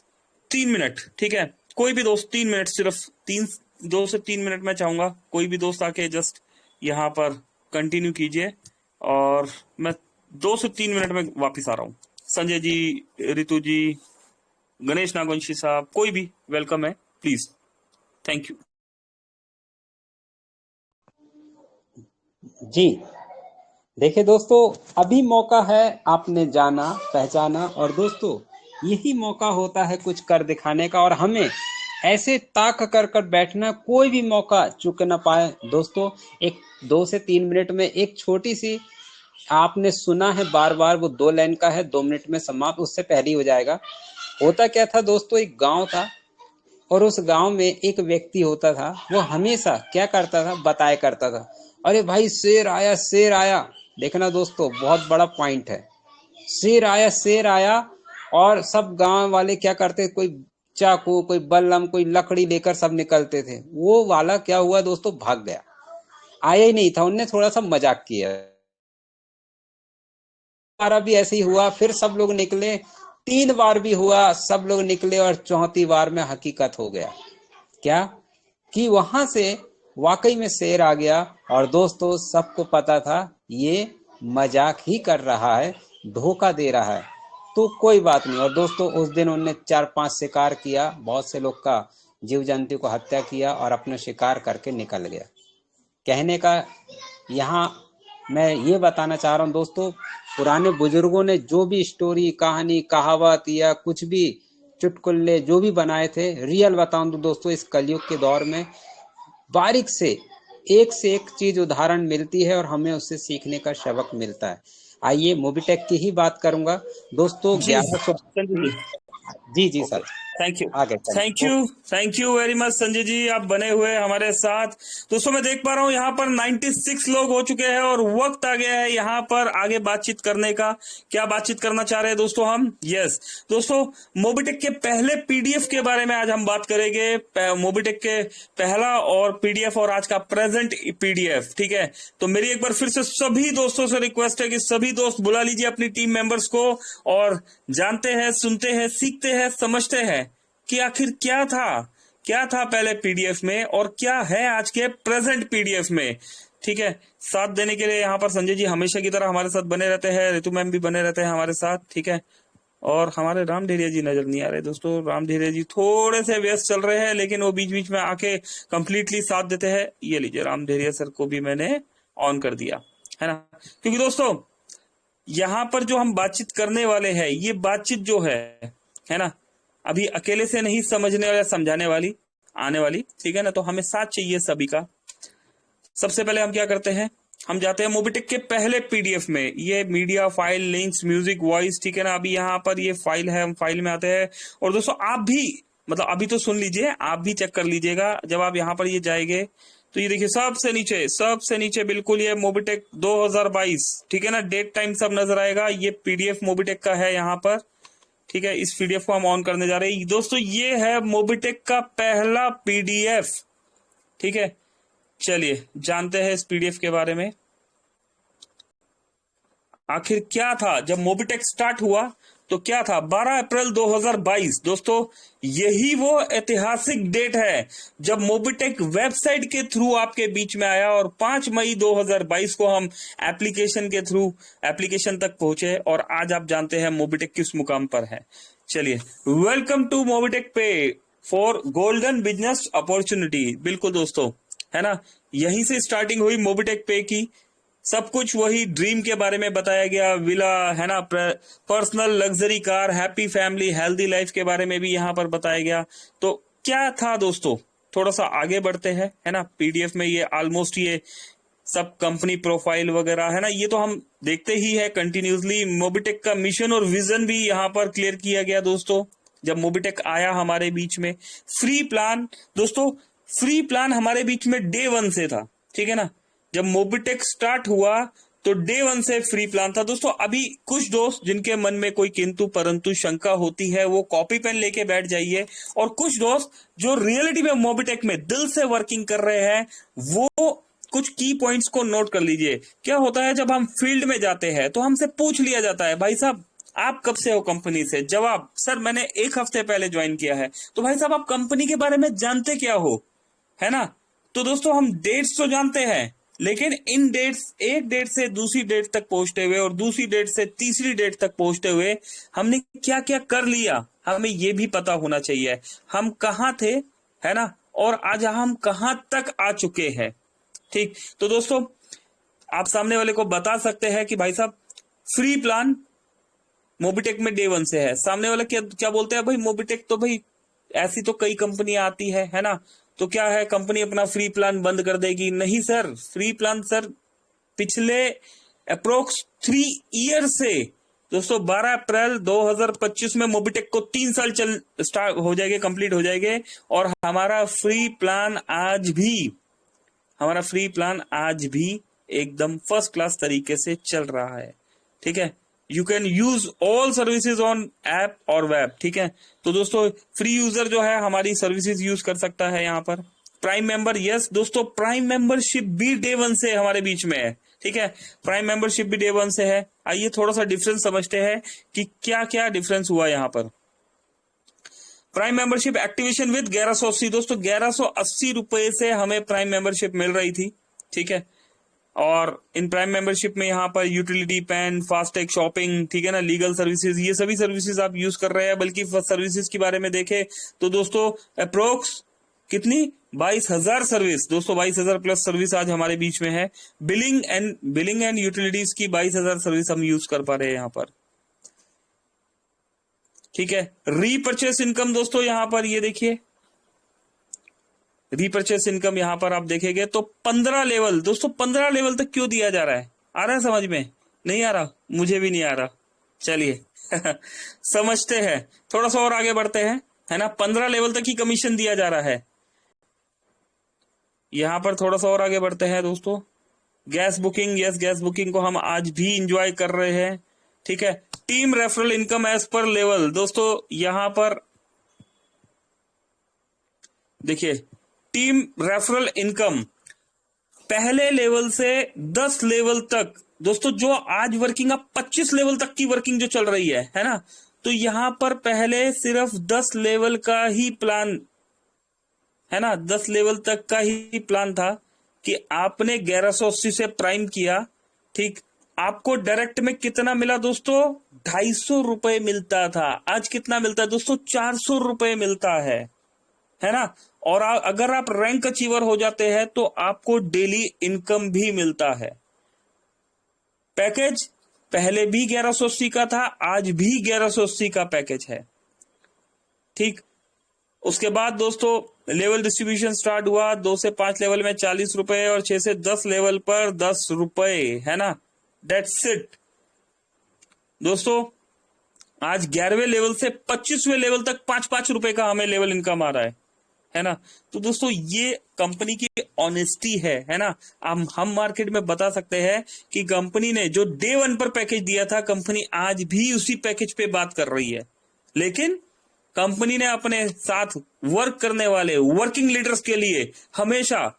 3 मिनट, ठीक है। कोई भी दोस्त 3 मिनट, सिर्फ 2 से 3 मिनट में चाहूंगा कोई भी दोस्त आके जस्ट यहाँ पर कंटिन्यू कीजिए, और मैं 2 से 3 मिनट में वापिस आ रहा हूँ। संजय जी, रितु जी, गणेश नागवंशी साहब, कोई भी वेलकम है, प्लीज। थैंक यू जी। देखिए दोस्तों, अभी मौका है, आपने जाना पहचाना, और दोस्तों यही मौका होता है कुछ कर दिखाने का, और हमें ऐसे ताक कर कर बैठना, कोई भी मौका चूक ना पाए। दोस्तों एक 2 से 3 मिनट में एक छोटी सी, आपने सुना है बार बार, वो 2 लाइन का है, 2 मिनट में समाप्त, उससे पहले ही हो जाएगा। होता क्या था दोस्तों, एक गांव था, और उस गांव में एक व्यक्ति होता था, वो हमेशा क्या करता था, बताया करता था, अरे भाई शेर आया शेर आया। देखना दोस्तों, बहुत बड़ा पॉइंट है, शेर आया। और सब गांव वाले क्या करते, कोई चाकू, कोई बल्लम, कोई लकड़ी लेकर सब निकलते थे। वो वाला क्या हुआ दोस्तों, भाग गया, आया ही नहीं था, उनने थोड़ा सा मजाक किया। बार भी ऐसे ही हुआ, फिर सब लोग निकले, 3 बार भी हुआ, सब लोग निकले, और चौथी बार में हकीकत हो गया क्या, कि वहां से वाकई में शेर आ गया। और दोस्तों सबको पता था ये मजाक ही कर रहा है, धोखा दे रहा है, तो कोई बात नहीं। और दोस्तों उस दिन उन्होंने 4-5 शिकार किया, बहुत से लोग का जीव जंतु को हत्या किया, और अपना शिकार करके निकल गया। कहने का यहाँ मैं ये बताना चाह रहा हूँ दोस्तों, पुराने बुजुर्गों ने जो भी स्टोरी, कहानी, कहावत या कुछ भी चुटकुल्ले जो भी बनाए थे, रियल बताऊं तो दोस्तों इस कलयुग के दौर में बारीक से एक चीज उदाहरण मिलती है, और हमें उससे सीखने का सबक मिलता है। आइए मोबीटेक की ही बात करूंगा दोस्तों। जी 1100 जी सर, थैंक यू आगे thank you very much Sanjay ji, आप बने हुए हमारे साथ। दोस्तों मैं देख पा रहा हूं यहाँ पर 96 लोग हो चुके हैं, और वक्त आ गया है यहाँ पर आगे बातचीत करने का। क्या बातचीत करना चाह रहे हैं दोस्तों हम? यस दोस्तों, मोबीटेक के पहले पीडीएफ के बारे में आज हम बात करेंगे। मोबीटेक के पहला और पीडीएफ, और आज का प्रेजेंट पीडीएफ, ठीक है। तो मेरी एक बार फिर से सभी दोस्तों से रिक्वेस्ट है कि सभी दोस्त बुला लीजिए अपनी टीम मेंबर्स को, और जानते हैं, सुनते हैं, सीखते हैं, समझते हैं कि आखिर क्या था पहले पीडीएफ में, और क्या है आज के प्रेजेंट पीडीएफ में, ठीक है। साथ देने के लिए यहाँ पर संजय जी हमेशा की तरह हमारे साथ बने रहते हैं, रितु मैम भी बने रहते हैं हमारे साथ, ठीक है। और हमारे राम ढेरिया जी नजर नहीं आ रहे दोस्तों, राम ढेरिया जी थोड़े से व्यस्त चल रहे हैं, लेकिन वो बीच बीच में आके कंप्लीटली साथ देते हैं। ये लीजिए, राम ढेरिया सर को भी मैंने ऑन कर दिया है ना, क्योंकि दोस्तों यहाँ पर जो हम बातचीत करने वाले हैं, ये बातचीत जो है ना, अभी अकेले से नहीं समझने या समझाने वाली, आने वाली, ठीक है ना। तो हमें साथ चाहिए सभी का। सबसे पहले हम क्या करते हैं, हम जाते हैं मोबीटेक के पहले पीडीएफ में। ये media, file, links, music, voice, ठीक है ना। अभी यहाँ पर ये फाइल है, हम फाइल में आते हैं। और दोस्तों आप भी, मतलब अभी तो सुन लीजिए, आप भी चेक कर लीजिएगा। जब आप यहाँ पर ये जाएंगे तो ये देखिए सबसे नीचे बिल्कुल ये मोबीटेक 2022, ठीक है ना, डेट टाइम सब नजर आएगा। ये पीडीएफ मोबीटेक का है यहाँ पर, ठीक है, इस पीडीएफ को हम ऑन करने जा रहे हैं दोस्तों। ये है मोबिटेक का पहला पीडीएफ। ठीक है, चलिए जानते हैं इस पीडीएफ के बारे में। आखिर क्या था जब मोबिटेक स्टार्ट हुआ, तो क्या था? 12 अप्रैल 2022 दोस्तों, यही वो ऐतिहासिक डेट है जब मोबिटेक वेबसाइट के थ्रू आपके बीच में आया, और 5 मई 2022 को हम एप्लीकेशन के थ्रू एप्लीकेशन तक पहुंचे, और आज आप जानते हैं मोबिटेक किस मुकाम पर है। चलिए, वेलकम टू मोबिटेक पे फॉर गोल्डन बिजनेस अपॉर्चुनिटी। बिल्कुल दोस्तों, है ना, यहीं से स्टार्टिंग हुई मोबिटेक पे की। सब कुछ वही ड्रीम के बारे में बताया गया, विला, है ना, personal luxury car, happy family, healthy life के बारे में भी यहाँ पर बताया गया। तो क्या था दोस्तों, थोड़ा सा आगे बढ़ते हैं, है ना। पीडीएफ में ये ऑलमोस्ट ये सब कंपनी प्रोफाइल वगैरह, है ना, ये तो हम देखते ही है कंटिन्यूसली। मोबिटेक का मिशन और विजन भी यहाँ पर क्लियर किया गया दोस्तों। जब मोबिटेक आया हमारे बीच में, फ्री प्लान दोस्तों, फ्री प्लान हमारे बीच में डे 1 से था। ठीक है ना, जब मोबिटेक स्टार्ट हुआ तो डे 1 से फ्री प्लान था दोस्तों। अभी कुछ दोस्त जिनके मन में कोई किंतु परंतु शंका होती है, वो कॉपी पेन लेके बैठ जाइए, और कुछ दोस्त जो रियलिटी में मोबिटेक में दिल से वर्किंग कर रहे हैं, वो कुछ की पॉइंट्स को नोट कर लीजिए। क्या होता है, जब हम फील्ड में जाते हैं तो हमसे पूछ लिया जाता है, भाई साहब आप कब से हो कंपनी से? जवाब, सर मैंने 1 हफ्ते पहले ज्वाइन किया है। तो भाई साहब आप कंपनी के बारे में जानते क्या हो, है ना। तो दोस्तों हम डेट्स तो जानते हैं, लेकिन इन डेट्स, एक डेट से दूसरी डेट तक पहुंचते हुए और दूसरी डेट से तीसरी डेट तक पहुंचते हुए हमने क्या क्या कर लिया, हमें ये भी पता होना चाहिए। हम कहाँ थे, है ना, और आज हम कहाँ तक आ चुके हैं। ठीक, तो दोस्तों आप सामने वाले को बता सकते हैं कि भाई साहब फ्री प्लान मोबिटेक में डे 1 से है। सामने वाला क्या क्या बोलते हैं, भाई मोबिटेक तो भाई ऐसी तो कई कंपनियां आती है ना, तो क्या है कंपनी अपना फ्री प्लान बंद कर देगी? नहीं सर, फ्री प्लान सर पिछले अप्रोक्स 3 ईयर से दोस्तों, 12 अप्रैल 2025 में मोबिटेक को 3 साल स्टार्ट हो जाएंगे, कंप्लीट हो जाएंगे, और हमारा फ्री प्लान आज भी एकदम फर्स्ट क्लास तरीके से चल रहा है। ठीक है, you can use all services on app और वेब। ठीक है, तो दोस्तों फ्री यूजर जो है हमारी सर्विसेज यूज कर सकता है यहाँ पर। प्राइम मेंबर, यस दोस्तों, प्राइम मेंबरशिप भी डे 1 से हमारे बीच में है। ठीक है, प्राइम मेंबरशिप भी डे 1 से है। आइए थोड़ा सा डिफरेंस समझते हैं कि क्या क्या डिफरेंस हुआ यहाँ पर। प्राइम मेंबरशिप एक्टिवेशन विद 1180 दोस्तों, 1180 रुपए से हमें प्राइम मेंबरशिप मिल रही थी। ठीक है, और इन प्राइम मेंबरशिप में यहाँ पर यूटिलिटी, पैन, फास्टैग, शॉपिंग, ठीक है ना, लीगल सर्विसेज, ये सभी सर्विसेज आप यूज कर रहे हैं। बल्कि सर्विसेज के बारे में देखें तो दोस्तों अप्रोक्स कितनी 22,000 सर्विस दोस्तों, 22,000 प्लस सर्विस आज हमारे बीच में है। बिलिंग एंड यूटिलिटीज की 22,000 सर्विस हम यूज कर पा रहे हैं यहाँ पर। ठीक है, रीपर्चेस इनकम दोस्तों, यहाँ पर ये देखिए रीपर्चेस इनकम, यहां पर आप देखेंगे तो 15 लेवल दोस्तों, 15 लेवल तक क्यों दिया जा रहा है? आ रहा है समझ में? नहीं आ रहा, मुझे भी नहीं आ रहा। चलिए समझते हैं, थोड़ा सा और आगे बढ़ते हैं, है ना। 15 लेवल तक ही कमीशन दिया जा रहा है। यहां पर थोड़ा सा और आगे बढ़ते हैं दोस्तों। Gas booking, yes gas booking को हम आज भी इंजॉय कर रहे हैं। ठीक है, team referral income as per level दोस्तों, यहां पर देखिए टीम रेफरल इनकम पहले लेवल से 10 लेवल तक दोस्तों, जो आज वर्किंग अब 25 लेवल तक की वर्किंग जो चल रही है ना, तो यहां पर पहले सिर्फ 10 लेवल का ही प्लान, है ना, 10 लेवल तक का ही प्लान था कि आपने 1180 से प्राइम किया। ठीक, आपको डायरेक्ट में कितना मिला दोस्तों? 250 रुपए मिलता था। आज कितना मिलता है दोस्तों? 400 रुपए मिलता है ना। और अगर आप रैंक अचीवर हो जाते हैं तो आपको डेली इनकम भी मिलता है। पैकेज पहले भी 1180 का था, आज भी 1180 का पैकेज है। ठीक, उसके बाद दोस्तों लेवल डिस्ट्रीब्यूशन स्टार्ट हुआ। 2 से 5 लेवल में 40 रुपए और 6 से 10 लेवल पर 10 रुपए, है ना। दैट्स इट दोस्तों। आज 11वें लेवल से 25वें लेवल तक 5-5 रुपए का हमें लेवल इनकम आ रहा है ना। तो दोस्तों ये कंपनी की ऑनेस्टी है ना। हम मार्केट में बता सकते हैं कि कंपनी ने जो डे 1 पर पैकेज दिया था, कंपनी आज भी उसी पैकेज पे बात कर रही है लेकिन कंपनी ने अपने साथ वर्क करने वाले वर्किंग लीडर्स के लिए हमेशा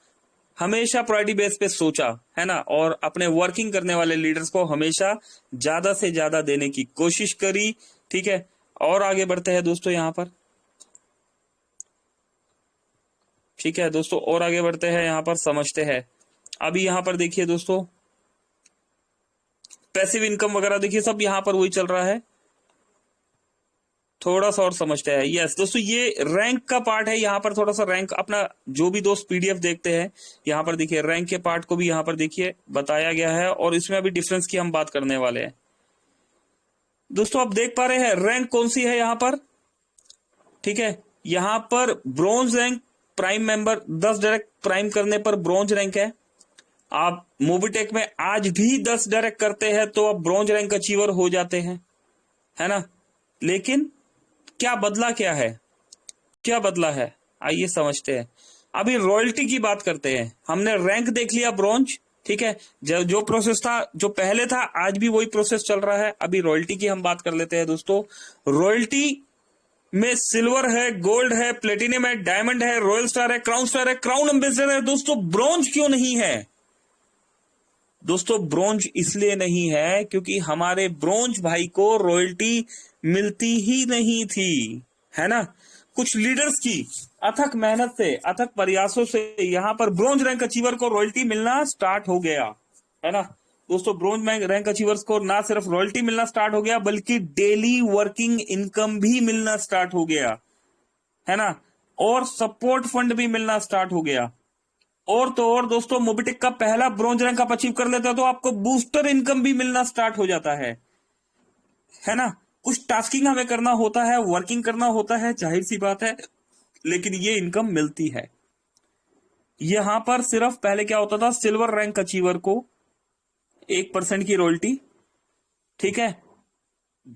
हमेशा प्रायोरिटी बेस पे सोचा, है ना, और अपने वर्किंग करने वाले लीडर्स को हमेशा ज्यादा से ज्यादा देने की कोशिश करी। ठीक है, और आगे बढ़ते हैं दोस्तों यहां पर। ठीक है दोस्तों, और आगे बढ़ते हैं यहां पर, समझते हैं। अभी यहां पर देखिए दोस्तों, पैसिव इनकम वगैरह देखिए, सब यहां पर वही चल रहा है। थोड़ा सा और समझते हैं। यस दोस्तों, ये रैंक का पार्ट है। यहाँ पर थोड़ा सा रैंक, अपना जो भी दोस्त पीडीएफ देखते हैं, यहाँ पर देखिए रैंक के पार्ट को भी यहाँ पर देखिए बताया गया है, और इसमें अभी डिफरेंस की हम बात करने वाले हैं। दोस्तों आप देख पा रहे हैं रैंक कौन सी है यहाँ पर। ठीक है, यहाँ पर bronze rank prime member, 10 direct prime करने पर ब्रॉन्ज रैंक है। आप मोबिटेक में आज भी 10 डायरेक्ट करते हैं तो आप ब्रॉन्ज रैंक अचीवर हो जाते हैं, है ना। लेकिन क्या बदला, क्या है, क्या बदला है, आइए समझते हैं। अभी रॉयल्टी की बात करते हैं। हमने रैंक देख लिया ब्रॉन्ज, ठीक है, जो प्रोसेस था, जो पहले था, आज भी वही प्रोसेस चल रहा है। अभी रॉयल्टी की हम बात कर लेते हैं दोस्तों। रॉयल्टी में सिल्वर है, गोल्ड है, प्लेटिनियम है, डायमंड है, रॉयल स्टार है, क्राउन एम्बेसडर है। दोस्तों ब्रॉन्ज क्यों नहीं है? दोस्तों ब्रॉन्ज इसलिए नहीं है क्योंकि हमारे ब्रॉन्ज भाई को रॉयल्टी मिलती ही नहीं थी, है ना। कुछ लीडर्स की अथक मेहनत से, अथक प्रयासों से यहां पर ब्रॉन्ज रैंक अचीवर को रॉयल्टी मिलना स्टार्ट हो गया, है ना। दोस्तों ब्रॉन्ज रैंक अचीवर्स को ना सिर्फ रॉयल्टी मिलना स्टार्ट हो गया, बल्कि डेली वर्किंग इनकम भी मिलना स्टार्ट हो गया, है ना, और सपोर्ट फंड भी मिलना स्टार्ट हो गया। और तो और दोस्तों, मोबिटेक का पहला ब्रॉन्ज रैंक आप अचीव कर लेते हो तो आपको बूस्टर इनकम भी मिलना स्टार्ट हो जाता है ना। कुछ टास्किंग हमें करना होता है, वर्किंग करना होता है, जाहिर सी बात है, लेकिन ये इनकम मिलती है। यहां पर सिर्फ पहले क्या होता था, सिल्वर रैंक अचीवर को 1% की रॉयल्टी, ठीक है,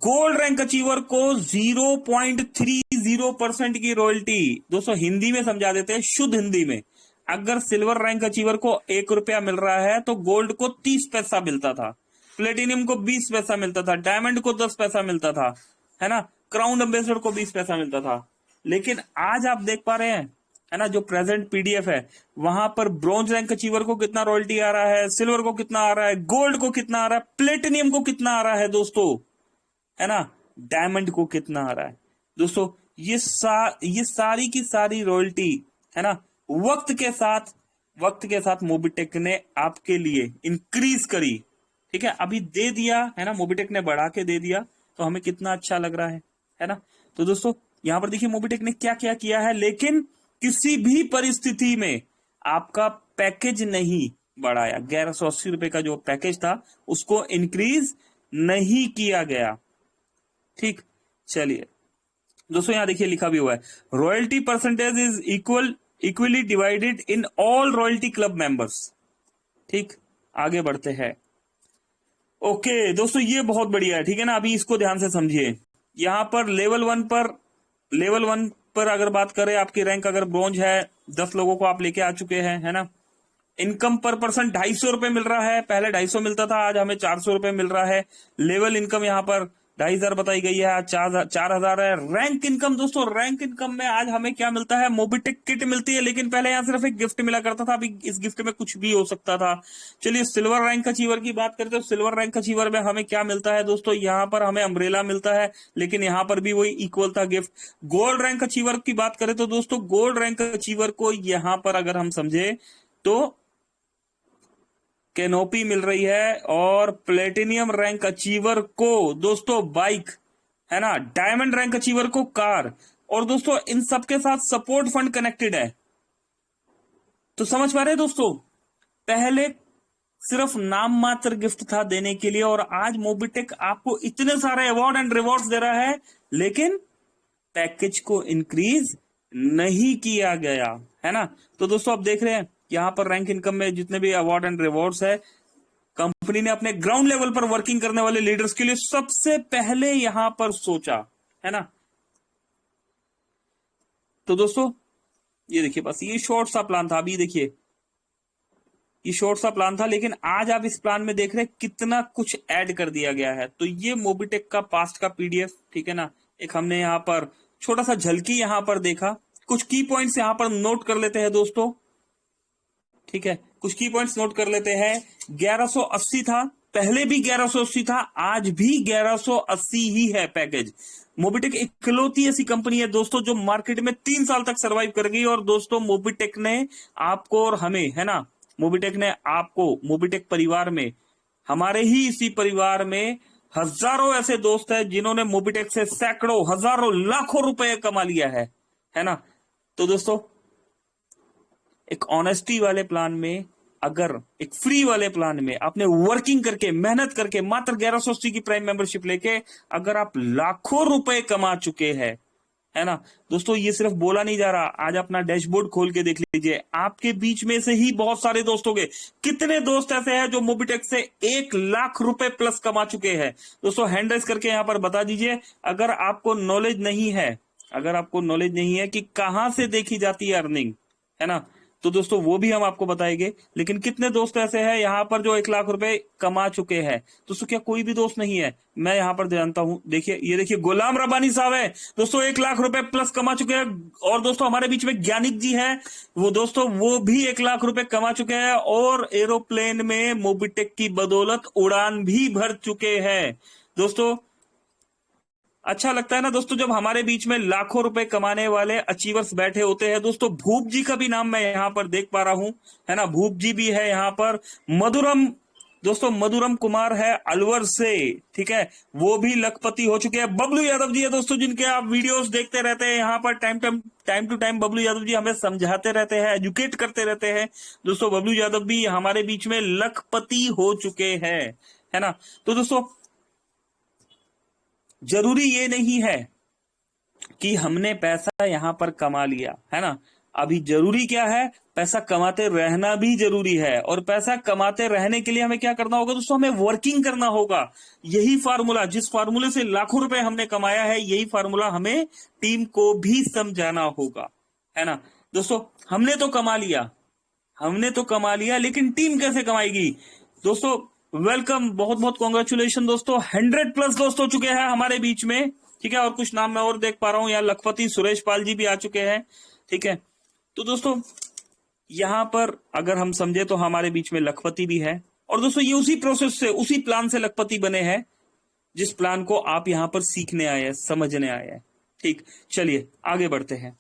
गोल्ड रैंक अचीवर को 0.30% की रॉयल्टी। दोस्तों हिंदी में समझा देते हैं, शुद्ध हिंदी में, अगर सिल्वर रैंक अचीवर को 1 रुपया मिल रहा है तो गोल्ड को 30 पैसा मिलता था, प्लेटिनियम को 20 पैसा मिलता था, डायमंड को 10 पैसा मिलता था, है ना, क्राउन एम्बेसडर को 20 पैसा मिलता था। लेकिन आज आप देख पा रहे हैं, है ना, जो प्रेजेंट पीडीएफ है, वहां पर ब्रॉन्ज रैंक अचीवर को कितना रॉयल्टी आ रहा है, सिल्वर को कितना आ रहा है, गोल्ड को कितना आ रहा है, प्लेटिनियम को कितना आ रहा है दोस्तों, है ना, डायमंड को कितना आ रहा है। दोस्तों ये सारी की सारी रॉयल्टी, है ना, वक्त के साथ मोबिटेक ने आपके लिए इंक्रीज करी। ठीक है, अभी दे दिया, है ना, मोबिटेक ने बढ़ा के दे दिया, तो हमें कितना अच्छा लग रहा है ना। तो दोस्तों यहां पर देखिए मोबिटेक ने क्या क्या किया है, लेकिन किसी भी परिस्थिति में आपका पैकेज नहीं बढ़ाया। 1180 रुपए का जो पैकेज था उसको इंक्रीज नहीं किया गया। ठीक, चलिए दोस्तों यहां देखिए लिखा भी हुआ है, royalty percentage is equally divided in all royalty club members. ठीक, आगे बढ़ते हैं। ओके दोस्तों, ये बहुत बढ़िया है, ठीक है ना। अभी इसको ध्यान से समझिए। यहां पर लेवल वन पर अगर बात करें, आपकी रैंक अगर ब्रॉन्ज है, 10 लोगों को आप लेके आ चुके हैं, है ना। इनकम पर पर्सन 250 रुपए मिल रहा है, पहले 250 मिलता था, आज हमें 400 रुपए मिल रहा है। लेवल इनकम यहाँ पर 2500 बताई गई है, आज 4000 है। रैंक इनकम दोस्तों, रैंक इनकम में आज हमें क्या मिलता है, मोबिटेक किट मिलती है, लेकिन पहले यहाँ सिर्फ एक गिफ्ट मिला करता था, अभी इस गिफ्ट में कुछ भी हो सकता था। चलिए सिल्वर रैंक अचीवर की बात करते हैं। सिल्वर रैंक अचीवर में हमें क्या मिलता है दोस्तों, यहाँ पर हमें अम्ब्रेला मिलता है, लेकिन यहाँ पर भी वही इक्वल था गिफ्ट। गोल्ड रैंक अचीवर की बात करें तो दोस्तों, गोल्ड रैंक अचीवर को यहाँ पर अगर हम समझे तो कैनोपी मिल रही है, और प्लेटिनियम रैंक अचीवर को दोस्तों बाइक, है ना, डायमंड रैंक अचीवर को कार, और दोस्तों इन सबके साथ सपोर्ट फंड कनेक्टेड है। तो समझ पा रहे हैं दोस्तों, पहले सिर्फ नाम मात्र गिफ्ट था देने के लिए, और आज मोबिटेक आपको इतने सारे अवार्ड एंड रिवॉर्ड्स दे रहा है, लेकिन पैकेज को इंक्रीज नहीं किया गया, है ना। तो दोस्तों आप देख रहे हैं यहां पर रैंक इनकम में जितने भी अवार्ड एंड रिवॉर्ड्स है, कंपनी ने अपने ग्राउंड लेवल पर वर्किंग करने वाले लीडर्स के लिए सबसे पहले यहां पर सोचा, है ना। तो दोस्तों ये देखिए, बस ये शॉर्ट सा प्लान था। अभी देखिए ये शॉर्ट सा प्लान था, लेकिन आज आप इस प्लान में देख रहे हैं कितना कुछ ऐड कर दिया गया है। तो ये मोबिटेक का पास्ट का पीडीएफ, ठीक है ना, एक हमने यहाँ पर छोटा सा झलकी यहाँ पर देखा। कुछ की पॉइंट्स यहाँ पर नोट कर लेते हैं दोस्तों, ठीक है, कुछ की पॉइंट्स नोट कर लेते हैं। 1180 था, पहले भी 1180 था, आज भी 1180 ही है पैकेज। मोबिटेक इकलौती ऐसी कंपनी है दोस्तों जो मार्केट में 3 साल तक सरवाइव कर गई। और दोस्तों मोबिटेक ने आपको और हमें, है ना, मोबिटेक ने आपको, मोबिटेक परिवार में, हमारे ही इसी परिवार में हजारों ऐसे दोस्त हैं जिन्होंने मोबिटेक से सैकड़ों, हजारों, लाखों रुपए कमा लिया है ना। तो दोस्तों एक ऑनेस्टी वाले प्लान में, अगर एक फ्री वाले प्लान में आपने वर्किंग करके, मेहनत करके, मात्र 1180 की प्राइम मेंबरशिप लेके अगर आप लाखों रुपए कमा चुके हैं, है ना दोस्तों, ये सिर्फ बोला नहीं जा रहा। आज अपना डैशबोर्ड खोल के देख लीजिए, आपके बीच में से ही बहुत सारे दोस्त होंगे। कितने दोस्त ऐसे हैं जो मोबिटेक से 1 लाख रुपए प्लस कमा चुके हैं? दोस्तों हैंड रेस करके यहां पर बता दीजिए। अगर आपको नॉलेज नहीं है, अगर आपको नॉलेज नहीं है कि कहां से देखी जाती है अर्निंग, है ना, तो दोस्तों वो भी हम आपको बताएंगे। लेकिन कितने दोस्त ऐसे हैं यहाँ पर जो 1 लाख रुपए कमा चुके हैं? दोस्तों क्या कोई भी दोस्त नहीं है? मैं यहाँ पर जानता हूं, देखिए, ये देखिए गुलाम रब्बानी साहब है दोस्तों, 1 लाख रुपए प्लस कमा चुके हैं। और दोस्तों हमारे बीच में ज्ञानिक जी है, वो दोस्तों वो भी 1 लाख रुपए कमा चुके हैं और एरोप्लेन में मोबिटेक की बदौलत उड़ान भी भर चुके हैं। दोस्तों अच्छा लगता है ना दोस्तों जब हमारे बीच में लाखों रुपए कमाने वाले अचीवर्स बैठे होते हैं। दोस्तों भूप जी का भी नाम मैं यहाँ पर देख पा रहा हूं, है ना, भूप जी भी है यहाँ पर। मधुरम, दोस्तों मधुरम कुमार है अलवर से, ठीक है, वो भी लखपति हो चुके हैं। बबलू यादव जी है दोस्तों, जिनके आप वीडियोस देखते रहते हैं यहाँ पर time to time. Bablu Yadav ji हमें समझाते रहते हैं, एजुकेट करते रहते हैं। दोस्तों बबलू यादव भी हमारे बीच में लखपति हो चुके हैं, है ना। तो दोस्तों जरूरी ये नहीं है कि हमने पैसा यहां पर कमा लिया, है ना। अभी जरूरी क्या है? पैसा कमाते रहना भी जरूरी है। और पैसा कमाते रहने के लिए हमें क्या करना होगा दोस्तों? हमें वर्किंग करना होगा। यही फार्मूला, जिस फार्मूले से लाखों रुपए हमने कमाया है, यही फार्मूला हमें टीम को भी समझाना होगा, है ना। दोस्तों हमने तो कमा लिया, हमने तो कमा लिया, लेकिन टीम कैसे कमाएगी? दोस्तों वेलकम, बहुत बहुत कॉन्ग्रेचुलेशन दोस्तों। 100+ दोस्त हो चुके हैं हमारे बीच में, ठीक है। और कुछ नाम मैं और देख पा रहा हूं यहाँ, लखपति सुरेश पाल जी भी आ चुके हैं, ठीक है। तो दोस्तों यहां पर अगर हम समझे तो हमारे बीच में लखपति भी है। और दोस्तों ये उसी प्रोसेस से, उसी प्लान से लखपति बने हैं जिस प्लान को आप यहां पर सीखने आए हैं, समझने आए हैं, ठीक। चलिए आगे बढ़ते हैं।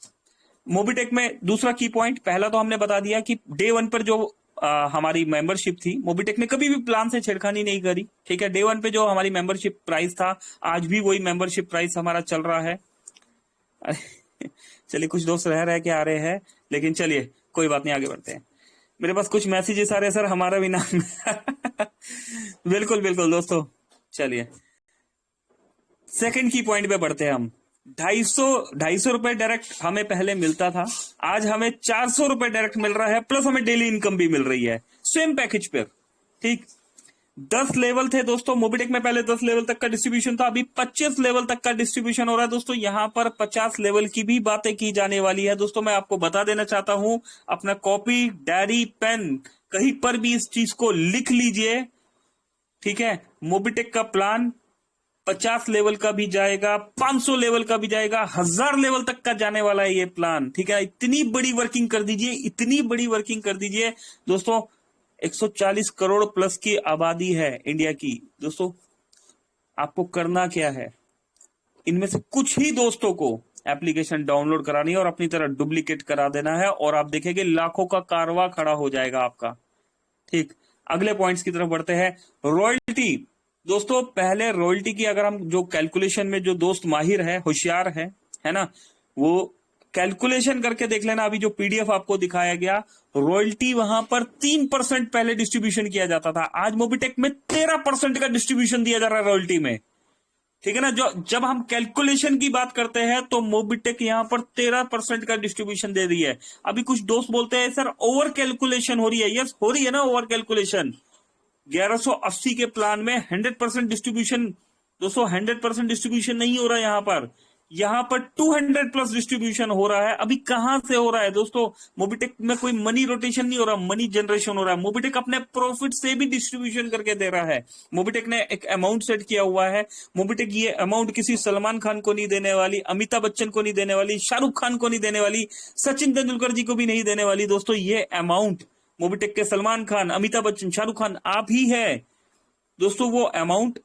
मोबिटेक में दूसरा की पॉइंट, पहला तो हमने बता दिया कि डे 1 पर जो हमारी मेंबरशिप थी, मोबिटेक ने कभी भी प्लान से छेड़खानी नहीं करी, ठीक है। डे 1 पे जो हमारी मेंबरशिप प्राइस था, आज भी वही मेंबरशिप प्राइस हमारा चल रहा है। चलिए कुछ दोस्त रह के आ रहे हैं, लेकिन चलिए कोई बात नहीं, आगे बढ़ते हैं। मेरे पास कुछ मैसेजेस आ रहे हैं, सर हमारा भी नाम बिल्कुल बिल्कुल दोस्तों। चलिए सेकंड की पॉइंट पे बढ़ते हैं हम। 250 रुपए डायरेक्ट हमें पहले मिलता था, आज हमें 400 रुपए डायरेक्ट मिल रहा है, प्लस हमें डेली इनकम भी मिल रही है सेम पैकेज पर, ठीक। 10 लेवल थे दोस्तों मोबिटेक में, पहले 10 लेवल तक का डिस्ट्रीब्यूशन था, अभी 25 लेवल तक का डिस्ट्रीब्यूशन हो रहा है दोस्तों। यहां पर 50 लेवल की भी बातें की जाने वाली है दोस्तों। मैं आपको बता देना चाहता हूं, अपना कॉपी, डायरी, पेन कहीं पर भी इस चीज को लिख लीजिए, ठीक है। मोबिटेक का प्लान 50 लेवल का भी जाएगा, 500 लेवल का भी जाएगा, 1000 लेवल तक का जाने वाला है ये प्लान, ठीक है। इतनी बड़ी वर्किंग कर दीजिए, इतनी बड़ी वर्किंग कर दीजिए दोस्तों। 140 करोड़ प्लस की आबादी है इंडिया की दोस्तों। आपको करना क्या है? इनमें से कुछ ही दोस्तों को एप्लीकेशन डाउनलोड करानी है और अपनी तरह डुप्लीकेट करा देना है, और आप देखेंगे लाखों का कारवा खड़ा हो जाएगा आपका, ठीक। अगले पॉइंट्स की तरफ बढ़ते हैं। रॉयल्टी दोस्तों, पहले रॉयल्टी की अगर हम, जो कैलकुलेशन में जो दोस्त माहिर है, होशियार है ना, वो कैलकुलेशन करके देख लेना। अभी जो पीडीएफ आपको दिखाया गया, रॉयल्टी वहां पर 3% पहले डिस्ट्रीब्यूशन किया जाता था, आज मोबिटेक में 13% का डिस्ट्रीब्यूशन दिया जा रहा है रॉयल्टी में, ठीक है ना। जो जब हम कैलकुलेशन की बात करते हैं तो मोबिटेक यहां पर 13% का डिस्ट्रीब्यूशन दे रही है। अभी कुछ दोस्त बोलते हैं सर ओवर कैलकुलेशन हो रही है, यस हो रही है ना ओवर कैलकुलेशन। 1180 के प्लान में 100% डिस्ट्रीब्यूशन दोस्तों, 100% डिस्ट्रीब्यूशन नहीं हो रहा यहां पर, यहाँ पर 200 प्लस डिस्ट्रीब्यूशन हो रहा है। अभी कहां से हो रहा है दोस्तों? मोबिटेक में कोई मनी रोटेशन नहीं हो रहा, मनी जनरेशन हो रहा है। मोबिटेक अपने प्रॉफिट से भी डिस्ट्रीब्यूशन करके दे रहा है। मोबिटेक ने एक अमाउंट सेट किया हुआ है। मोबिटेक ये अमाउंट किसी सलमान खान को नहीं देने वाली, अमिताभ बच्चन को नहीं देने वाली, शाहरुख खान को नहीं देने वाली, सचिन तेंदुलकर जी को भी नहीं देने वाली। दोस्तों ये अमाउंट मोबिटेक के सलमान खान, अमिताभ बच्चन, शाहरुख खान आप ही है। दोस्तों वो अमाउंट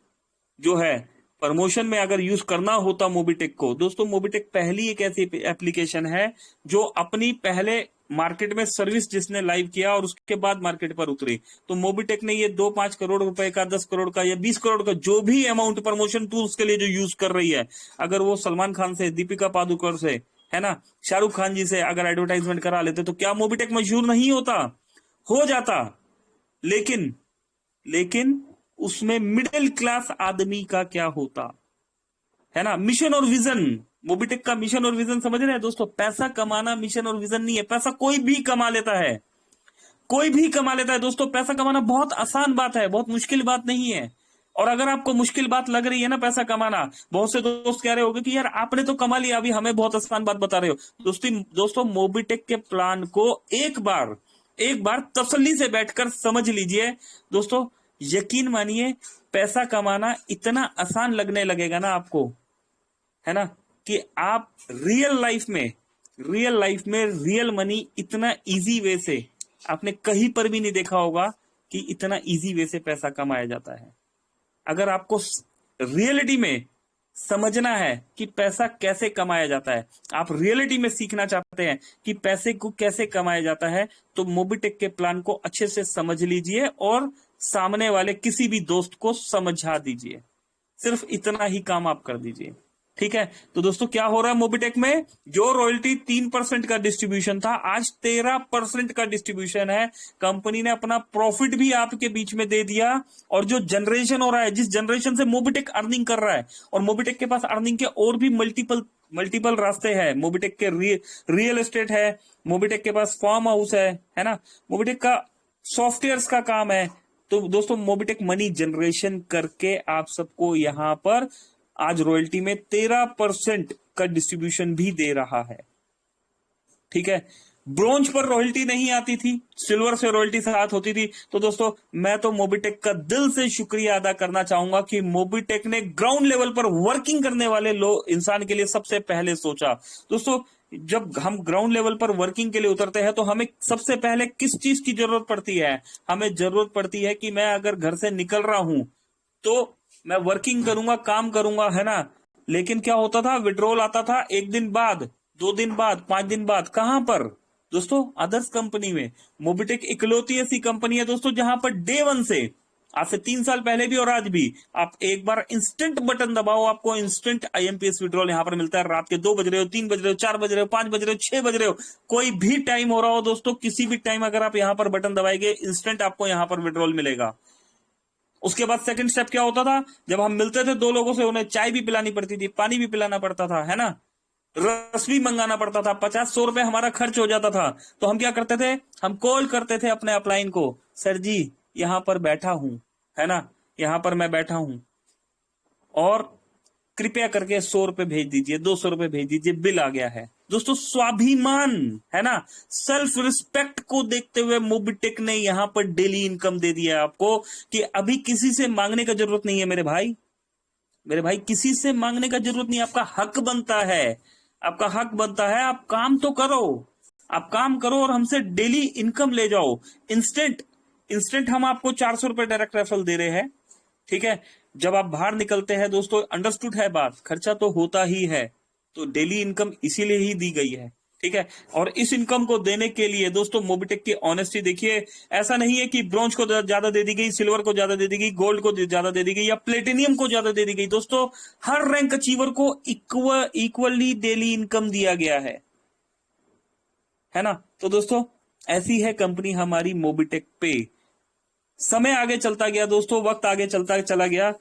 जो है प्रमोशन में अगर यूज करना होता मोबिटेक को, दोस्तों मोबिटेक पहली एक ऐसी एप्लीकेशन है जो अपनी पहले मार्केट में सर्विस जिसने लाइव किया और उसके बाद मार्केट पर उतरी। तो मोबिटेक ने ये 2-5 करोड़ रुपए का, 10 करोड़ का या 20 करोड़ का जो भी अमाउंट प्रमोशन टूल्स के लिए जो यूज कर रही है, अगर वो सलमान खान से, दीपिका पादुकोण से, है ना, शाहरुख खान जी से अगर एडवर्टाइजमेंट करा लेते तो क्या मोबिटेक मशहूर नहीं होता? हो जाता। लेकिन उसमें मिडिल क्लास आदमी का क्या होता, है ना? मिशन और विजन, मोबिटेक का मिशन और विजन समझ रहे हैं दोस्तों? पैसा कमाना मिशन और विजन नहीं है। पैसा कोई भी कमा लेता है, कोई भी कमा लेता है दोस्तों। पैसा कमाना बहुत आसान बात है, बहुत मुश्किल बात नहीं है। और अगर आपको मुश्किल बात लग रही है ना पैसा कमाना, बहुत से दोस्त कह रहे होंगे कि यार आपने तो कमा लिया, अभी हमें बहुत आसान बात बता रहे हो। दोस्तों मोबिटेक के प्लान को एक बार तसल्ली से बैठकर समझ लीजिए दोस्तों। यकीन मानिए पैसा कमाना इतना आसान लगने लगेगा ना आपको, है ना, कि आप रियल लाइफ में रियल मनी इतना इजी वे से आपने कहीं पर भी नहीं देखा होगा कि इतना इजी वे से पैसा कमाया जाता है। अगर आपको रियलिटी में समझना है कि पैसा कैसे कमाया जाता है, आप रियलिटी में सीखना चाहते हैं कि पैसे को कैसे कमाया जाता है, तो मोबिटेक के प्लान को अच्छे से समझ लीजिए और सामने वाले किसी भी दोस्त को समझा दीजिए। सिर्फ इतना ही काम आप कर दीजिए, ठीक है? तो दोस्तों क्या हो रहा है मोबिटेक में? जो रॉयल्टी 3% का डिस्ट्रीब्यूशन था, आज 13% का डिस्ट्रीब्यूशन है। कंपनी ने अपना प्रॉफिट भी आपके बीच में दे दिया। और जो जनरेशन हो रहा है, जिस जनरेशन से मोबिटेक अर्निंग कर रहा है, और मोबिटेक के पास अर्निंग के और भी मल्टीपल रास्ते हैं। मोबिटेक के रियल एस्टेट है, मोबिटेक के पास फार्म हाउस है ना, मोबिटेक का सॉफ्टवेयर का काम है। तो दोस्तों मोबिटेक मनी जनरेशन करके आप सबको यहां पर आज रॉयल्टी में 13% का डिस्ट्रीब्यूशन भी दे रहा है, ठीक है? ब्रोंज पर रॉयल्टी नहीं आती थी, सिल्वर से रॉयल्टी साथ होती थी। तो दोस्तों मैं तो मोबिटेक का दिल से शुक्रिया अदा करना चाहूंगा कि मोबिटेक ने ग्राउंड लेवल पर वर्किंग करने वाले इंसान के लिए सबसे पहले सोचा। दोस्तों जब हम ग्राउंड लेवल पर वर्किंग के लिए उतरते हैं तो हमें सबसे पहले किस चीज की जरूरत पड़ती है? हमें जरूरत पड़ती है कि मैं अगर घर से निकल रहा हूं तो मैं वर्किंग करूंगा, काम करूंगा, है ना। लेकिन क्या होता था? विड्रॉल आता था 1 दिन बाद, 2 दिन बाद, 5 दिन बाद। कहां पर दोस्तों? अदर्स कंपनी में। मोबिटेक इकलौती ऐसी कंपनी है दोस्तों जहां पर डे 1 से, आज से 3 साल पहले भी और आज भी, आप एक बार इंस्टेंट बटन दबाओ, आपको इंस्टेंट IMPS विड्रॉल यहां पर मिलता है। रात के 2 बज रहे हो, 3 बज रहे हो, 4 बज रहे हो, 5 बज रहे हो, 6 बज रहे हो, कोई भी टाइम हो रहा हो दोस्तों, किसी भी टाइम अगर आप यहां पर बटन दबाएंगे, इंस्टेंट आपको यहां पर विड्रॉल मिलेगा। उसके बाद सेकंड स्टेप क्या होता था? जब हम मिलते थे 2 लोगों से, उन्हें चाय भी पिलानी पड़ती थी, पानी भी पिलाना पड़ता था, है ना, रस भी मंगाना पड़ता था, 50-100 रुपए हमारा खर्च हो जाता था। तो हम क्या करते थे? हम कॉल करते थे अपने अपलाइन को, सर जी यहां पर बैठा हूं, है ना, यहां पर मैं बैठा हूं और कृपया करके 100 रुपए भेज दीजिए, 200 रुपए भेज दीजिए, बिल आ गया है। दोस्तों स्वाभिमान, है ना, सेल्फ रिस्पेक्ट को देखते हुए मोबिटेक ने यहां पर डेली इनकम दे दिया आपको कि अभी किसी से मांगने का जरूरत नहीं है मेरे भाई, किसी से मांगने का जरूरत नहीं है। आपका हक बनता है, आपका हक बनता है। आप काम तो करो, आप काम करो और हमसे डेली इनकम ले जाओ। इंस्टेंट हम आपको 400 रुपए डायरेक्ट रेफरल दे रहे हैं, ठीक है। जब आप बाहर निकलते हैं दोस्तों, अंडरस्टूड है बात, खर्चा तो होता ही है, तो डेली इनकम इसीलिए ही दी गई है, ठीक है। और इस इनकम को देने के लिए दोस्तों मोबिटेक की ऑनेस्टी देखिए। ऐसा नहीं है कि ब्रॉन्ज को ज्यादा दे दी गई, सिल्वर को ज्यादा दे दी गई, गोल्ड को ज्यादा दे दी गई या प्लेटिनियम को ज्यादा दे दी गई। दोस्तों हर रैंक अचीवर को इक्वली डेली इनकम दिया गया है ना। तो दोस्तों ऐसी है कंपनी हमारी मोबिटेक पे। समय आगे चलता गया दोस्तों, वक्त आगे चलता चला गया,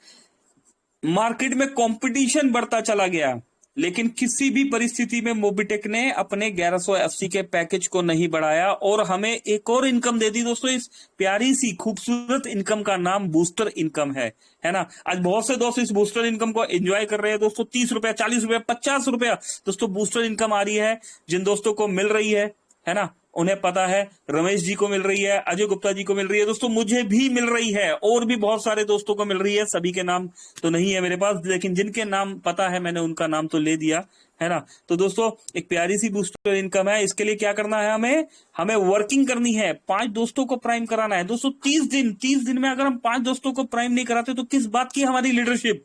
मार्केट में कंपटीशन बढ़ता चला गया, लेकिन किसी भी परिस्थिति में मोबिटेक ने अपने 1180 के पैकेज को नहीं बढ़ाया और हमें एक और इनकम दे दी दोस्तों। इस प्यारी सी खूबसूरत इनकम का नाम बूस्टर इनकम है ना। आज बहुत से दोस्त इस बूस्टर इनकम को एंजॉय कर रहे हैं दोस्तों। 30 रुपया, 40 रुपया, 50 रुपया दोस्तों बूस्टर इनकम आ रही है। जिन दोस्तों को मिल रही है ना, उन्हें पता है। रमेश जी को मिल रही है, अजय गुप्ता जी को मिल रही है दोस्तों, मुझे भी मिल रही है और भी बहुत सारे दोस्तों को मिल रही है। सभी के नाम तो नहीं है मेरे पास, लेकिन जिनके नाम पता है मैंने उनका नाम तो ले दिया है ना। तो दोस्तों एक प्यारी सी बूस्टर इनकम है। इसके लिए क्या करना है, हमें वर्किंग करनी है। 5 दोस्तों को प्राइम कराना है दोस्तों। 30 दिन में अगर हम 5 दोस्तों को प्राइम नहीं कराते तो किस बात की हमारी लीडरशिप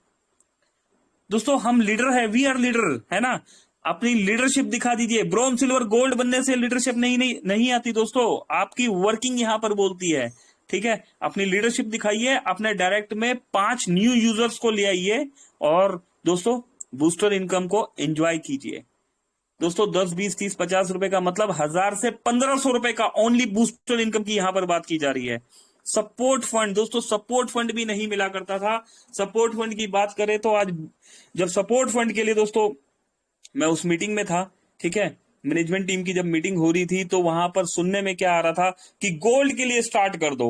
दोस्तों। हम लीडर है, वी आर लीडर, है ना। अपनी लीडरशिप दिखा दीजिए। ब्रॉन्ज, सिल्वर, गोल्ड बनने से लीडरशिप नहीं आती दोस्तों। आपकी वर्किंग यहां पर बोलती है, ठीक है। अपनी लीडरशिप दिखाइए। अपने डायरेक्ट में 5 न्यू यूजर्स को ले आइए और दोस्तों बूस्टर इनकम को एंजॉय कीजिए दोस्तों। 10, 20, 30, 50 रुपए का मतलब 1000 से 1500 रुपए का ओनली बूस्टर इनकम की यहां पर बात की जा रही है। सपोर्ट फंड दोस्तों, सपोर्ट फंड भी नहीं मिला करता था। सपोर्ट फंड की बात करें तो आज जब सपोर्ट फंड के लिए दोस्तों मैं उस मीटिंग में था, ठीक है, मैनेजमेंट टीम की जब मीटिंग हो रही थी तो वहां पर सुनने में क्या आ रहा था कि गोल्ड के लिए स्टार्ट कर दो,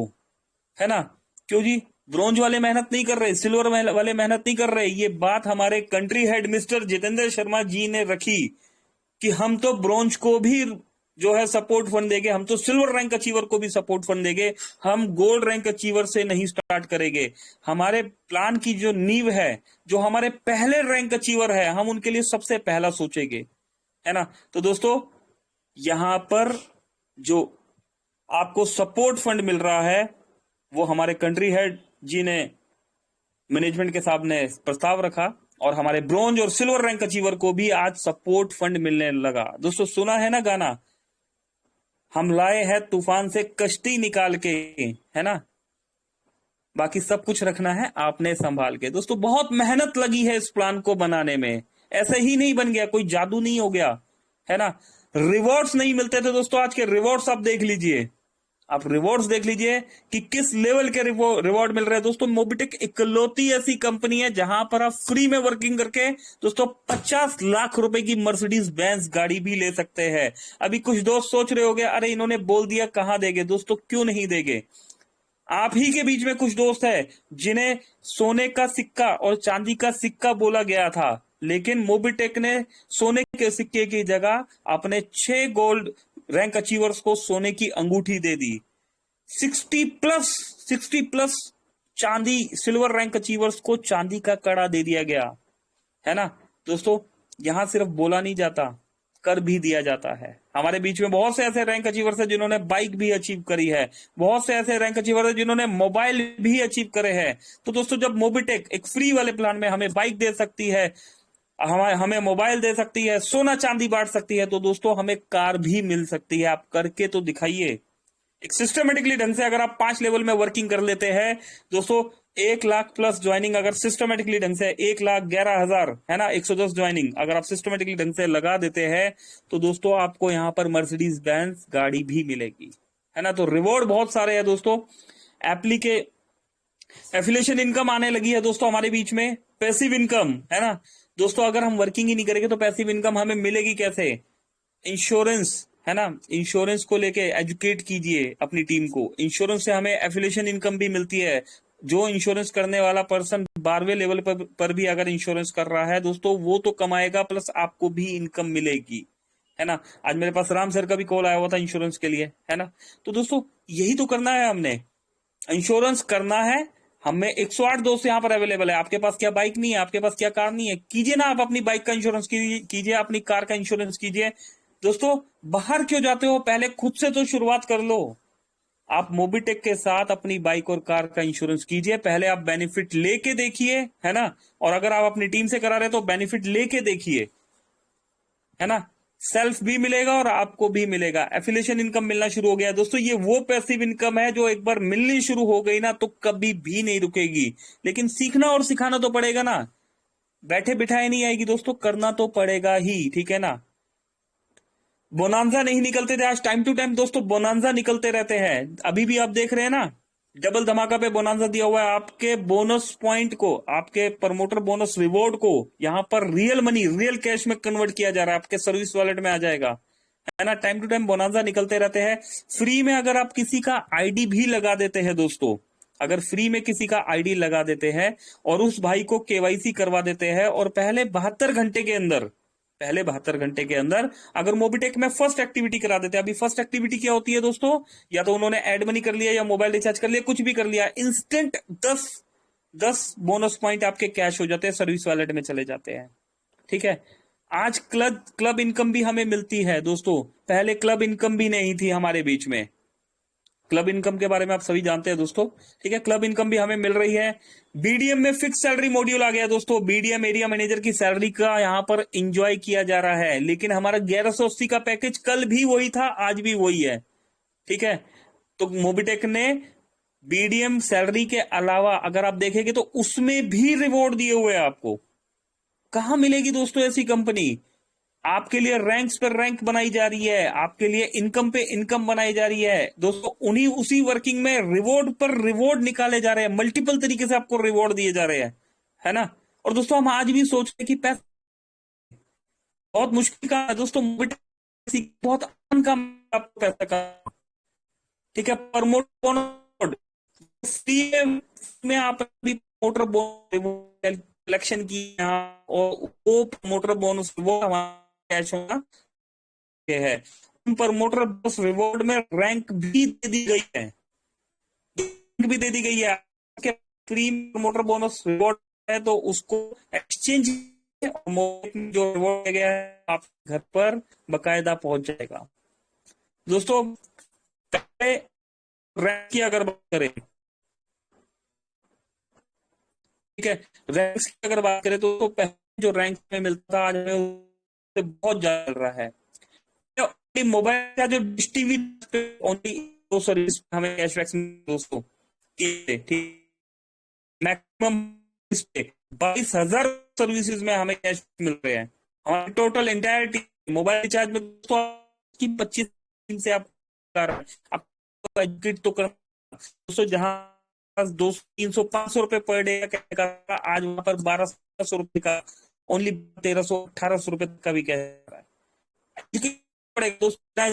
है ना। क्यों जी, ब्रॉन्ज वाले मेहनत नहीं कर रहे, सिल्वर वाले मेहनत नहीं कर रहे। ये बात हमारे country head mister Jitendra Sharma ji ने रखी कि हम तो ब्रॉन्ज को भी जो है सपोर्ट फंड देंगे, हम तो सिल्वर रैंक अचीवर को भी सपोर्ट फंड देंगे, हम गोल्ड रैंक अचीवर से नहीं स्टार्ट करेंगे। हमारे प्लान की जो नींव है, जो हमारे पहले रैंक अचीवर है, हम उनके लिए सबसे पहला सोचेंगे, है ना। तो दोस्तों यहां पर जो आपको सपोर्ट फंड मिल रहा है वो हमारे कंट्री हेड जी ने मैनेजमेंट के सामने प्रस्ताव रखा और हमारे ब्रॉन्ज और सिल्वर रैंक अचीवर को भी आज सपोर्ट फंड मिलने लगा। दोस्तों सुना है ना गाना, हम लाए हैं तूफान से कश्ती निकाल के, है ना। बाकी सब कुछ रखना है आपने संभाल के। दोस्तों बहुत मेहनत लगी है इस प्लान को बनाने में, ऐसे ही नहीं बन गया, कोई जादू नहीं हो गया, है ना। रिवॉर्ड्स नहीं मिलते थे दोस्तों, आज के रिवॉर्ड्स आप देख लीजिए। आप रिवॉर्ड्स देख लीजिए कि किस लेवल के रिवॉर्ड मिल रहे हैं दोस्तों। मोबिटेक इकलौती ऐसी कंपनी है जहां पर आप फ्री में वर्किंग करके दोस्तों 50 लाख रुपए की मर्सिडीज बेंज गाड़ी भी ले सकते हैं। अभी कुछ दोस्त सोच रहे होंगे अरे इन्होंने बोल दिया कहां देंगे। दोस्तों क्यों नहीं देंगे, आप ही के बीच में कुछ दोस्त है जिन्हें सोने का सिक्का और चांदी का सिक्का बोला गया था, लेकिन मोबिटेक ने सोने के सिक्के की जगह अपने 6 गोल्ड रैंक अचीवर्स को सोने की अंगूठी दे दी। 60 प्लस चांदी सिल्वर रैंक अचीवर्स को चांदी का कड़ा दे दिया गया, है ना। दोस्तों यहां सिर्फ बोला नहीं जाता, कर भी दिया जाता है। हमारे बीच में बहुत से ऐसे रैंक अचीवर्स हैं जिन्होंने बाइक भी अचीव करी है, बहुत से ऐसे रैंक अचीवर हैं जिन्होंने मोबाइल भी अचीव करे हैं। तो दोस्तों जब मोबिटेक एक फ्री वाले प्लान में हमें बाइक दे सकती है, हमें मोबाइल दे सकती है, सोना चांदी बांट सकती है, तो दोस्तों हमें कार भी मिल सकती है। आप करके तो दिखाइए। एक सिस्टमेटिकली ढंग से अगर आप 5 लेवल में वर्किंग कर लेते हैं दोस्तों, 1 लाख प्लस ज्वाइनिंग अगर सिस्टमेटिकली ढंग से 1,11,000 है ना, 110 ज्वाइनिंग अगर आप सिस्टमेटिकली ढंग से लगा देते हैं तो दोस्तों आपको यहाँ पर मर्सिडीज बेंज गाड़ी भी मिलेगी, है ना। तो रिवॉर्ड बहुत सारे हैं दोस्तों। एफिलिएशन इनकम आने लगी है दोस्तों हमारे बीच में, पैसिव इनकम, है ना। दोस्तों अगर हम वर्किंग ही नहीं करेंगे तो पैसिव इनकम हमें मिलेगी कैसे। इंश्योरेंस, है ना, इंश्योरेंस को लेके एजुकेट कीजिए अपनी टीम को। इंश्योरेंस से हमें एफिलिएशन इनकम भी मिलती है। जो इंश्योरेंस करने वाला पर्सन 12वें लेवल पर भी अगर इंश्योरेंस कर रहा है दोस्तों, वो तो कमाएगा प्लस आपको भी इनकम मिलेगी, है ना। आज मेरे पास राम सर का भी कॉल आया हुआ था इंश्योरेंस के लिए, है ना। तो दोस्तों यही तो करना है, हमने इंश्योरेंस करना है। हमें 108 दोस्त यहाँ पर अवेलेबल है। आपके पास क्या बाइक नहीं है, आपके पास क्या कार नहीं है, कीजिए ना आप अपनी बाइक का इंश्योरेंस कीजिए, अपनी कार का इंश्योरेंस कीजिए। दोस्तों बाहर क्यों जाते हो, पहले खुद से तो शुरुआत कर लो। आप मोबिटेक के साथ अपनी बाइक और कार का इंश्योरेंस कीजिए। पहले आप बेनिफिट लेके देखिए, है ना। और अगर आप अपनी टीम से करा रहे तो बेनिफिट लेके देखिए, है ना। सेल्फ भी मिलेगा और आपको भी मिलेगा। एफिलिएशन इनकम मिलना शुरू हो गया दोस्तों। ये वो पैसिव इनकम है जो एक बार मिलनी शुरू हो गई ना तो कभी भी नहीं रुकेगी। लेकिन सीखना और सिखाना तो पड़ेगा ना, बैठे बिठाए नहीं आएगी दोस्तों, करना तो पड़ेगा ही, ठीक है ना। बोनांजा नहीं निकलते थे, आज टाइम टू टाइम दोस्तों बोनांजा निकलते रहते हैं। अभी भी आप देख रहे हैं ना, डबल धमाका पे बोनांजा दिया हुआ है। आपके बोनस पॉइंट को, आपके प्रमोटर बोनस रिवॉर्ड को यहां पर रियल मनी, रियल कैश में कन्वर्ट किया जा रहा है, आपके सर्विस वॉलेट में आ जाएगा, है ना। टाइम टू टाइम बोनांजा निकलते रहते हैं। फ्री में अगर आप किसी का आईडी भी लगा देते हैं दोस्तों, अगर फ्री में किसी का आईडी लगा देते हैं और उस भाई को केवाईसी करवा देते हैं और पहले 72 घंटे के अंदर अगर मोबिटेक में फर्स्ट एक्टिविटी करा देते हैं। अभी फर्स्ट एक्टिविटी क्या होती है दोस्तों, या तो उन्होंने एड मनी कर लिया या मोबाइल रिचार्ज कर लिया, कुछ भी कर लिया, इंस्टेंट 10 बोनस पॉइंट आपके कैश हो जाते हैं, सर्विस वॉलेट में चले जाते हैं। ठीक है, आज क्लब इनकम भी हमें मिलती है दोस्तों, पहले क्लब इनकम भी नहीं थी हमारे बीच में। क्लब इनकम के बारे में आप सभी जानते हैं दोस्तों, ठीक है। क्लब इनकम भी हमें मिल रही है। बीडीएम में फिक्स सैलरी मॉड्यूल आ गया दोस्तों, बीडीएम एरिया मैनेजर की सैलरी का यहां पर एंजॉय किया जा रहा है। लेकिन हमारा 1180 का पैकेज कल भी वही था, आज भी वही है, ठीक है। तो मोबिटेक ने बीडीएम सैलरी के अलावा अगर आप देखेंगे तो उसमें भी रिवॉर्ड दिए हुए हैं आपको। कहां मिलेगी दोस्तों ऐसी कंपनी? आपके लिए रैंक्स पर रैंक बनाई जा रही है, आपके लिए इनकम पे इनकम बनाई जा रही है दोस्तों। उसी वर्किंग में रिवॉर्ड पर रिवॉर्ड निकाले जा रहे हैं, मल्टीपल तरीके से आपको रिवॉर्ड दिए जा रहे हैं, है ना। और दोस्तों हम आज भी सोच रहे हैं कि पैसा बहुत मुश्किल का है दोस्तों, बहुत आसान काम है आपको पैसा का, ठीक है। प्रमोट फ्री में आप अभी मोटर बोनस कलेक्शन की और वो प्रमोटर बोनस वो हमारा कैश होना है। प्रमोटर बोनस रिवॉर्ड में रैंक भी दे दी गई है, फ्री प्रमोटर बोनस रिवॉर्ड है तो उसको एक्सचेंज जो रिवॉर्ड गया है आप घर पर बकायदा पहुंच जाएगा दोस्तों। पहले रैंक की अगर बात करें, ठीक है, रैंक्स की अगर बात करें तो पहले जो रैंक में मिलता था आज में उससे बहुत ज्यादा चल रहा है। मोबाइल का जो डिश टीवी ओनली दो सर्विस हमें कैशबैक दोस्तों, ठीक, मैक्सिमम 22,000 सर्विसेज में हमें कैश मिल रहे हैं। हमारे टोटल एंटायर मोबाइल रिचार्ज में दोस्तों की 25 से आप एजुकेट तो कर दोस्तों, जहां 200, 300, 500 रुपए पर डे का आज वहां पर 1200 रुपए का, ओनली 1300, 1800 रुपए का भी कह रहा है। पड़ेगा दोस्तों,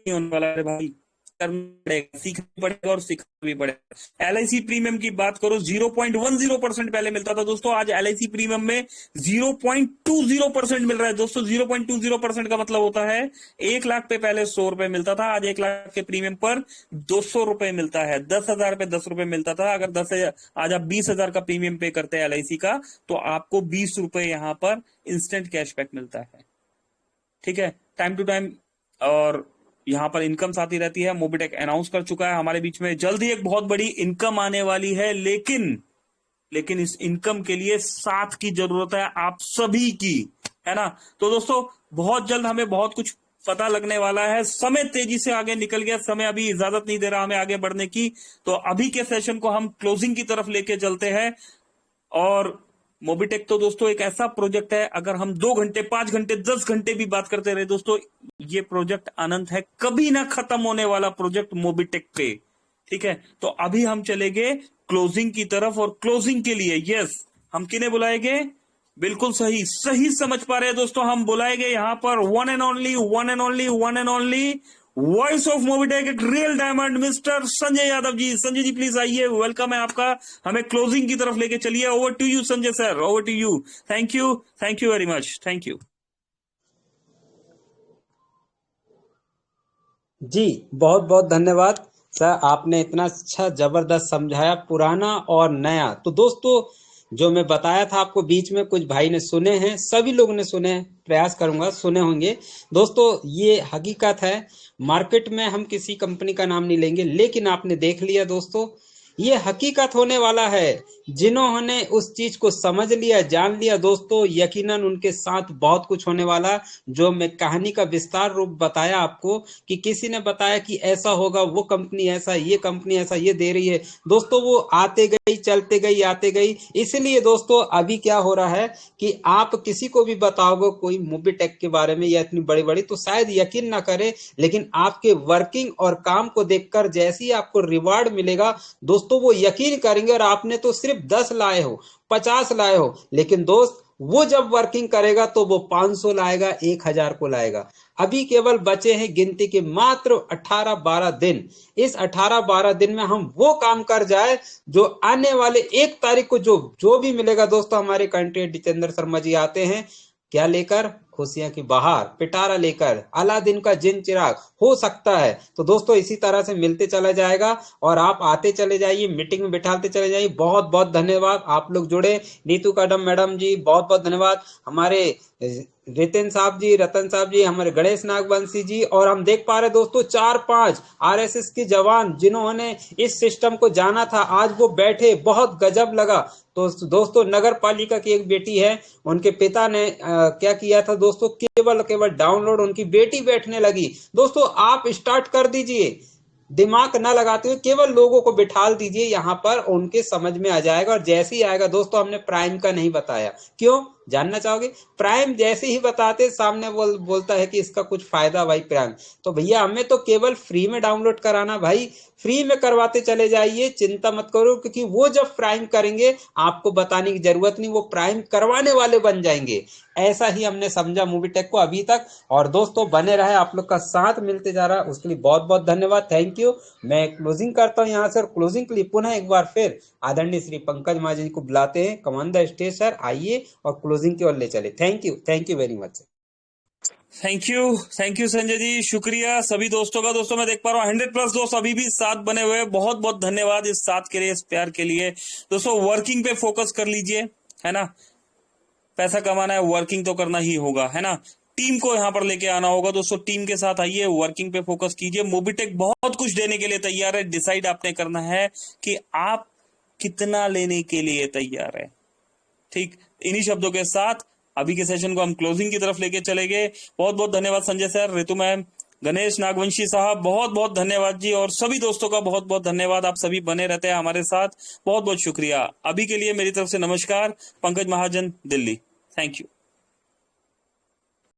होने वाला है भाई, सीखना पड़ेगा और सीखना भी पड़ेगा। एलआईसी प्रीमियम की बात करो 0.10% पहले मिलता था दोस्तों, आज एलआईसी प्रीमियम में 0.20% मिल रहा है दोस्तों। 0.20% का मतलब होता है 1 लाख पे पहले 100 रुपए मिलता था, आज 1 लाख के प्रीमियम पर 200 रुपए मिलता है। 10,000 पे 10 रुपए मिलता था, अगर 10,000 आज आप 20,000 का प्रीमियम पे करते हैं एलआईसी का तो आपको 20 रुपए यहां पर इंस्टेंट कैशबैक मिलता है, ठीक है, टाइम टू टाइम। और यहां पर इनकम आती रहती है। मोबिटेक अनाउंस कर चुका है हमारे बीच में जल्द ही एक बहुत बड़ी इनकम आने वाली है, लेकिन इस इनकम के लिए साथ की जरूरत है आप सभी की, है ना। तो दोस्तों बहुत जल्द हमें बहुत कुछ पता लगने वाला है। समय तेजी से आगे निकल गया, समय अभी इजाजत नहीं दे रहा हमें आगे बढ़ने की। तो अभी के सेशन को हम क्लोजिंग की तरफ लेके चलते हैं। और मोबिटेक तो दोस्तों एक ऐसा प्रोजेक्ट है, अगर हम 2 घंटे 5 घंटे 10 घंटे भी बात करते रहे दोस्तों, ये प्रोजेक्ट अनंत है, कभी ना खत्म होने वाला प्रोजेक्ट मोबिटेक पे, ठीक है। तो अभी हम चलेंगे क्लोजिंग की तरफ, और क्लोजिंग के लिए यस हम किन्हें बुलाएंगे, बिल्कुल सही समझ पा रहे हैं दोस्तों, हम बुलाएंगे यहां पर one and only voice of Mobitech, एक real diamond, mister Sanjay Yadav ji. Sanjay ji please आइए, वेलकम है आपका, हमें क्लोजिंग की तरफ लेके चलिए। Over to you Sanjay sir, over to you. Thank you very much, thank you जी। बहुत बहुत धन्यवाद सर, आपने इतना अच्छा जबरदस्त समझाया, पुराना और नया। तो दोस्तों जो मैं बताया था आपको, बीच में कुछ भाई ने सुने हैं, सभी लोगों ने सुने हैं, प्रयास करूंगा सुने होंगे दोस्तों। ये हकीकत है, मार्केट में हम किसी कंपनी का नाम नहीं लेंगे, लेकिन आपने देख लिया दोस्तों ये हकीकत होने वाला है। जिन्होंने उस चीज को समझ लिया, जान लिया दोस्तों, यकीनन उनके साथ बहुत कुछ होने वाला। जो मैं कहानी का विस्तार रूप बताया आपको कि किसी ने बताया कि ऐसा होगा, वो कंपनी ऐसा, ये कंपनी ऐसा, ये दे रही है दोस्तों, वो आते गई, चलते गई, आते गई। इसलिए दोस्तों अभी क्या हो रहा है कि आप किसी को भी बताओगे कोई मोबिटेक के बारे में या इतनी बड़ी बड़ी, तो शायद यकीन ना करे, लेकिन आपके वर्किंग और काम को देखकर जैसे ही आपको रिवार्ड मिलेगा दोस्तों, वो यकीन करेंगे। और आपने तो सिर्फ 10 लाए हो, 50 लाए हो, लेकिन दोस्त वो जब वर्किंग करेगा तो वो 500 लाएगा, 1000 को लाएगा। अभी केवल बचे हैं गिनती के मात्र 18-12 दिन। इस 18-12 दिन में हम वो काम कर जाए जो आने वाले 1 तारीख को जो भी मिलेगा दोस्तों। हमारे कंटेंट जितेंद्र शर्मा जी आते हैं क्या लेकर? खुशियां की बहार, पिटारा लेकर, अलादीन का जिन चिराग, हो सकता है। तो दोस्तों इसी तरह से मिलते चला जाएगा और आप आते चले जाइए, मीटिंग में बिठाते चले जाइए। बहुत बहुत धन्यवाद आप लोग जुड़े। नीतू कदम मैडम जी बहुत बहुत धन्यवाद। हमारे रितिन साहब जी, रतन साहब जी, हमारे गणेश नागवंशी जी, और हम देख पा रहे दोस्तों 4-5 आरएसएस के जवान जिन्होंने इस सिस्टम को जाना था, आज वो बैठे, बहुत गजब लगा। तो दोस्तों नगर पालिका की एक बेटी है, उनके पिता ने क्या किया था दोस्तों, केवल डाउनलोड, उनकी बेटी बैठने लगी। दोस्तों आप स्टार्ट कर दीजिए, दिमाग ना लगाते हुए केवल लोगों को बिठाल दीजिए यहाँ पर, उनके समझ में आ जाएगा। और जैसे ही आएगा दोस्तों, हमने प्राइम का नहीं बताया, क्यों जानना चाहोगे? प्राइम जैसे ही बताते सामने बोलता है कि इसका कुछ फायदा भाई प्राइम। तो भैया हमें तो केवल फ्री में डाउनलोड कराना, भाई फ्री में करवाते चले जाइए, चिंता मत करो, क्योंकि वो जब प्राइम करेंगे आपको बताने की जरूरत नहीं, वो प्राइम करवाने वाले बन जाएंगे। ऐसा ही हमने समझा मोबिटेक को अभी तक। और दोस्तों बने रहे, आप लोग का साथ मिलते जा रहा है, उसके लिए बहुत बहुत धन्यवाद, थैंक यू। मैं क्लोजिंग करता हूं यहाँ से, और क्लोजिंग के लिए पुनः एक बार फिर आदरणीय श्री पंकज महाजन जी को बुलाते हैं। कमान द स्टेज सर, आइए और क्लोजिंग की ओर ले चले। Thank you very much. Thank you Sanjay ji, शुक्रिया सभी दोस्तों का। दोस्तों मैं देख पा रहा हूँ 100+ दोस्त अभी भी साथ बने हुए हैं। बहुत बहुत धन्यवाद इस साथ के लिए, इस प्यार के लिए। दोस्तों वर्किंग पे फोकस कर लीजिए, है ना। पैसा कमाना है, वर्किंग तो करना ही होगा, है ना। टीम को यहाँ पर लेके आना होगा दोस्तों, टीम के साथ आइए, वर्किंग पे फोकस कीजिए। मोबिटेक बहुत कुछ देने के लिए तैयार है। डिसाइड आपने करना है कि आप कितना लेने के लिए तैयार है। ठीक, इन्हीं शब्दों के साथ अभी के सेशन को हम क्लोजिंग की तरफ लेके चले गए। बहुत बहुत धन्यवाद संजय सर, ऋतु मैम, गणेश नागवंशी साहब, बहुत बहुत धन्यवाद जी। और सभी दोस्तों का बहुत बहुत धन्यवाद, आप सभी बने रहते हैं हमारे साथ, बहुत बहुत शुक्रिया। अभी के लिए मेरी तरफ से नमस्कार। पंकज महाजन, दिल्ली। Thank you.